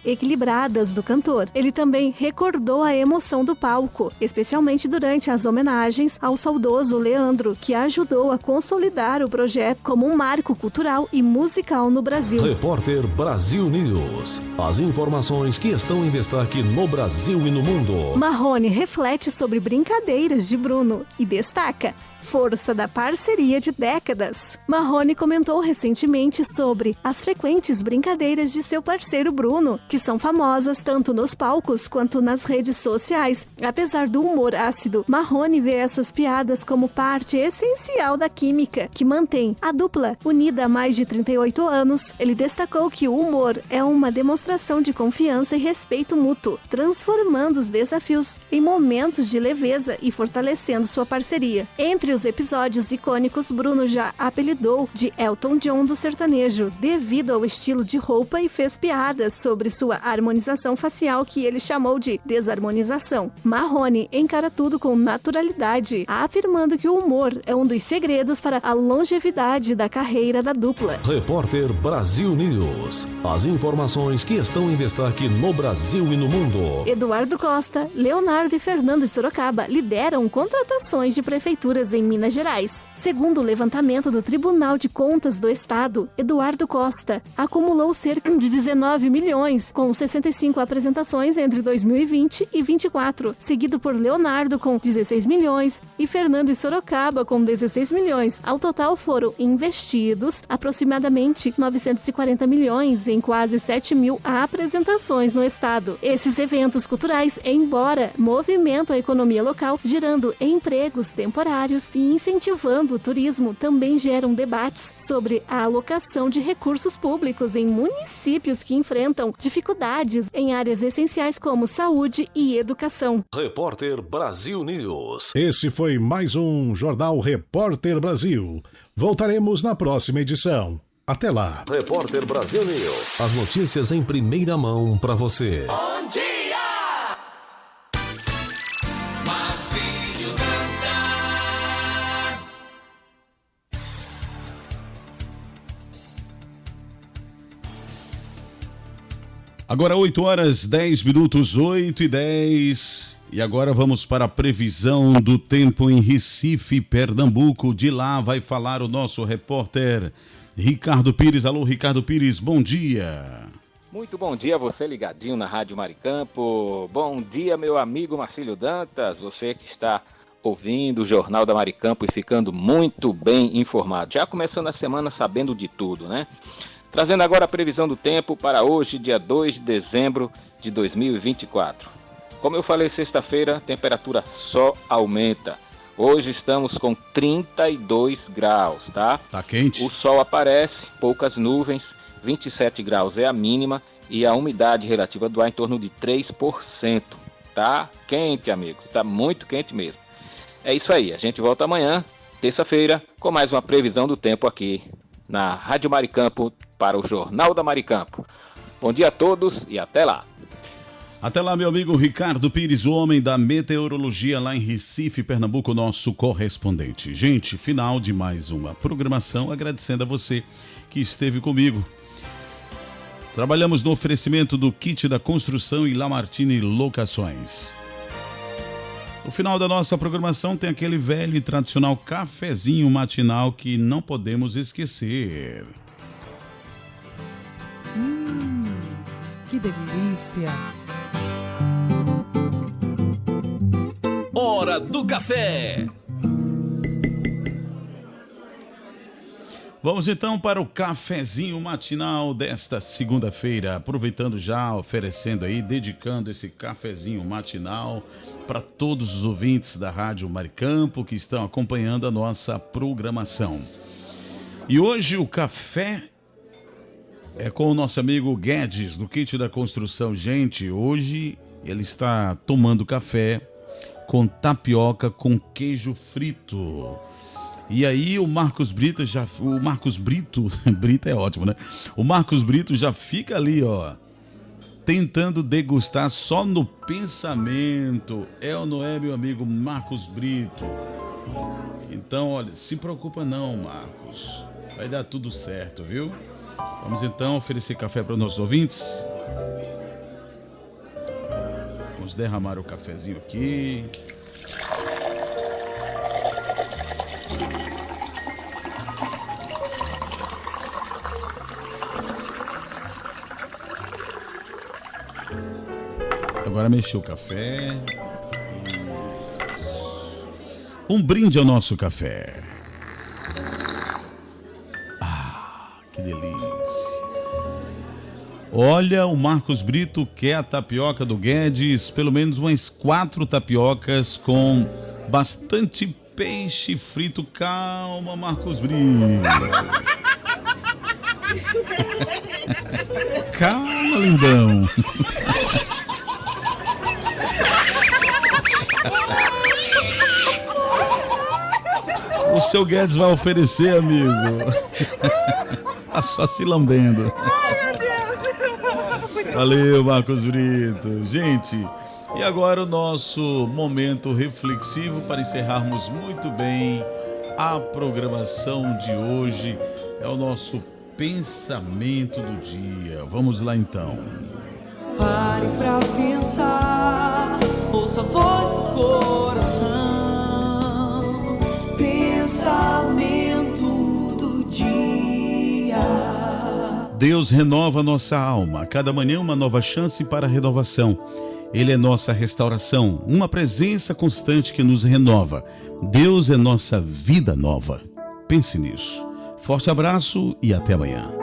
equilibradas do cantor. Ele também recordou a emoção do palco, especialmente durante as homenagens ao saudoso Leandro, que ajudou a consolidar o projeto como um marco cultural e musical no Brasil. Repórter Brasil News. As informações que estão em destaque no Brasil e no mundo. Marrone reflete sobre brincadeiras de Bruno e destaca força da parceria de décadas. Marrone comentou recentemente sobre as frequentes brincadeiras de seu parceiro Bruno, que são famosas tanto nos palcos quanto nas redes sociais. Apesar do humor ácido, Marrone vê essas piadas como parte essencial da química que mantém a dupla unida há mais de 38 anos. Ele destacou que o humor é uma demonstração de confiança e respeito mútuo, transformando os desafios em momentos de leveza e fortalecendo sua parceria. Entre os episódios icônicos, Bruno já apelidou de Elton John do sertanejo, devido ao estilo de roupa, e fez piadas sobre sua harmonização facial, que ele chamou de desarmonização. Marrone encara tudo com naturalidade, afirmando que o humor é um dos segredos para a longevidade da carreira da dupla. Repórter Brasil News. As informações que estão em destaque no Brasil e no mundo. Eduardo Costa, Leonardo e Fernando de Sorocaba lideram contratações de prefeituras em Minas Gerais. Segundo o levantamento do Tribunal de Contas do Estado, Eduardo Costa acumulou cerca de 19 milhões, com 65 apresentações entre 2020 e 2024, seguido por Leonardo com 16 milhões e Fernando de Sorocaba com 16 milhões. Ao total foram investidos aproximadamente 940 milhões em quase 7 mil apresentações no estado. Esses eventos culturais, embora movimentam a economia local, gerando empregos temporários e incentivando o turismo, também geram debates sobre a alocação de recursos públicos em municípios que enfrentam dificuldades em áreas essenciais como saúde e educação. Repórter Brasil News. Esse foi mais um Jornal Repórter Brasil. Voltaremos na próxima edição. Até lá. Repórter Brasil News. As notícias em primeira mão para você. Bom dia! Marcílio Dantas. Agora 8 horas 10 minutos, 8h10. E agora vamos para a previsão do tempo em Recife, Pernambuco. De lá vai falar o nosso repórter Ricardo Pires. Alô, Ricardo Pires, bom dia. Muito bom dia a você ligadinho na Rádio Maricampo. Bom dia, meu amigo Marcílio Dantas, você que está ouvindo o Jornal da Maricampo e ficando muito bem informado. Já começando a semana sabendo de tudo, né? Trazendo agora a previsão do tempo para hoje, dia 2 de dezembro de 2024. Como eu falei sexta-feira, a temperatura só aumenta. Hoje estamos com 32 graus, tá? Tá quente. O sol aparece, poucas nuvens, 27 graus é a mínima e a umidade relativa do ar em torno de 3%. Tá quente, amigos, tá muito quente mesmo. É isso aí, a gente volta amanhã, terça-feira, com mais uma previsão do tempo aqui na Rádio Maricampo para o Jornal da Maricampo. Bom dia a todos e até lá. Até lá, meu amigo Ricardo Pires, o homem da meteorologia lá em Recife, Pernambuco, nosso correspondente. Gente, final de mais uma programação, agradecendo a você que esteve comigo. Trabalhamos no oferecimento do kit da construção e Lamartine Locações. No final da nossa programação tem aquele velho e tradicional cafezinho matinal que não podemos esquecer. Que delícia! Hora do café. Vamos então para o cafezinho matinal desta segunda-feira, aproveitando já, oferecendo aí, dedicando esse cafezinho matinal para todos os ouvintes da Rádio Maricampo que estão acompanhando a nossa programação. E hoje o café é com o nosso amigo Guedes, do Kit da Construção. Gente, hoje ele está tomando café com tapioca com queijo frito. E aí o Marcos Brito Brito é ótimo, né? O Marcos Brito já fica ali, ó, tentando degustar só no pensamento. É ou não é, meu amigo Marcos Brito? Então, olha, se preocupa não, Marcos. Vai dar tudo certo, viu? Vamos então oferecer café para os nossos ouvintes. Vamos derramar o cafezinho aqui. Agora mexeu o café. Um brinde ao nosso café. Que delícia. Olha, o Marcos Brito quer a tapioca do Guedes, pelo menos umas 4 tapiocas com bastante peixe frito. Calma, Marcos Brito. Calma, lindão. O seu Guedes vai oferecer, amigo. Tá só se lambendo. Valeu, Marcos Brito. Gente, e agora o nosso momento reflexivo para encerrarmos muito bem a programação de hoje. É o nosso pensamento do dia. Vamos lá então. Pare pra pensar, ouça a voz do coração. Pensamento do dia. Deus renova nossa alma. Cada manhã uma nova chance para a renovação. Ele é nossa restauração, uma presença constante que nos renova. Deus é nossa vida nova. Pense nisso. Forte abraço e até amanhã.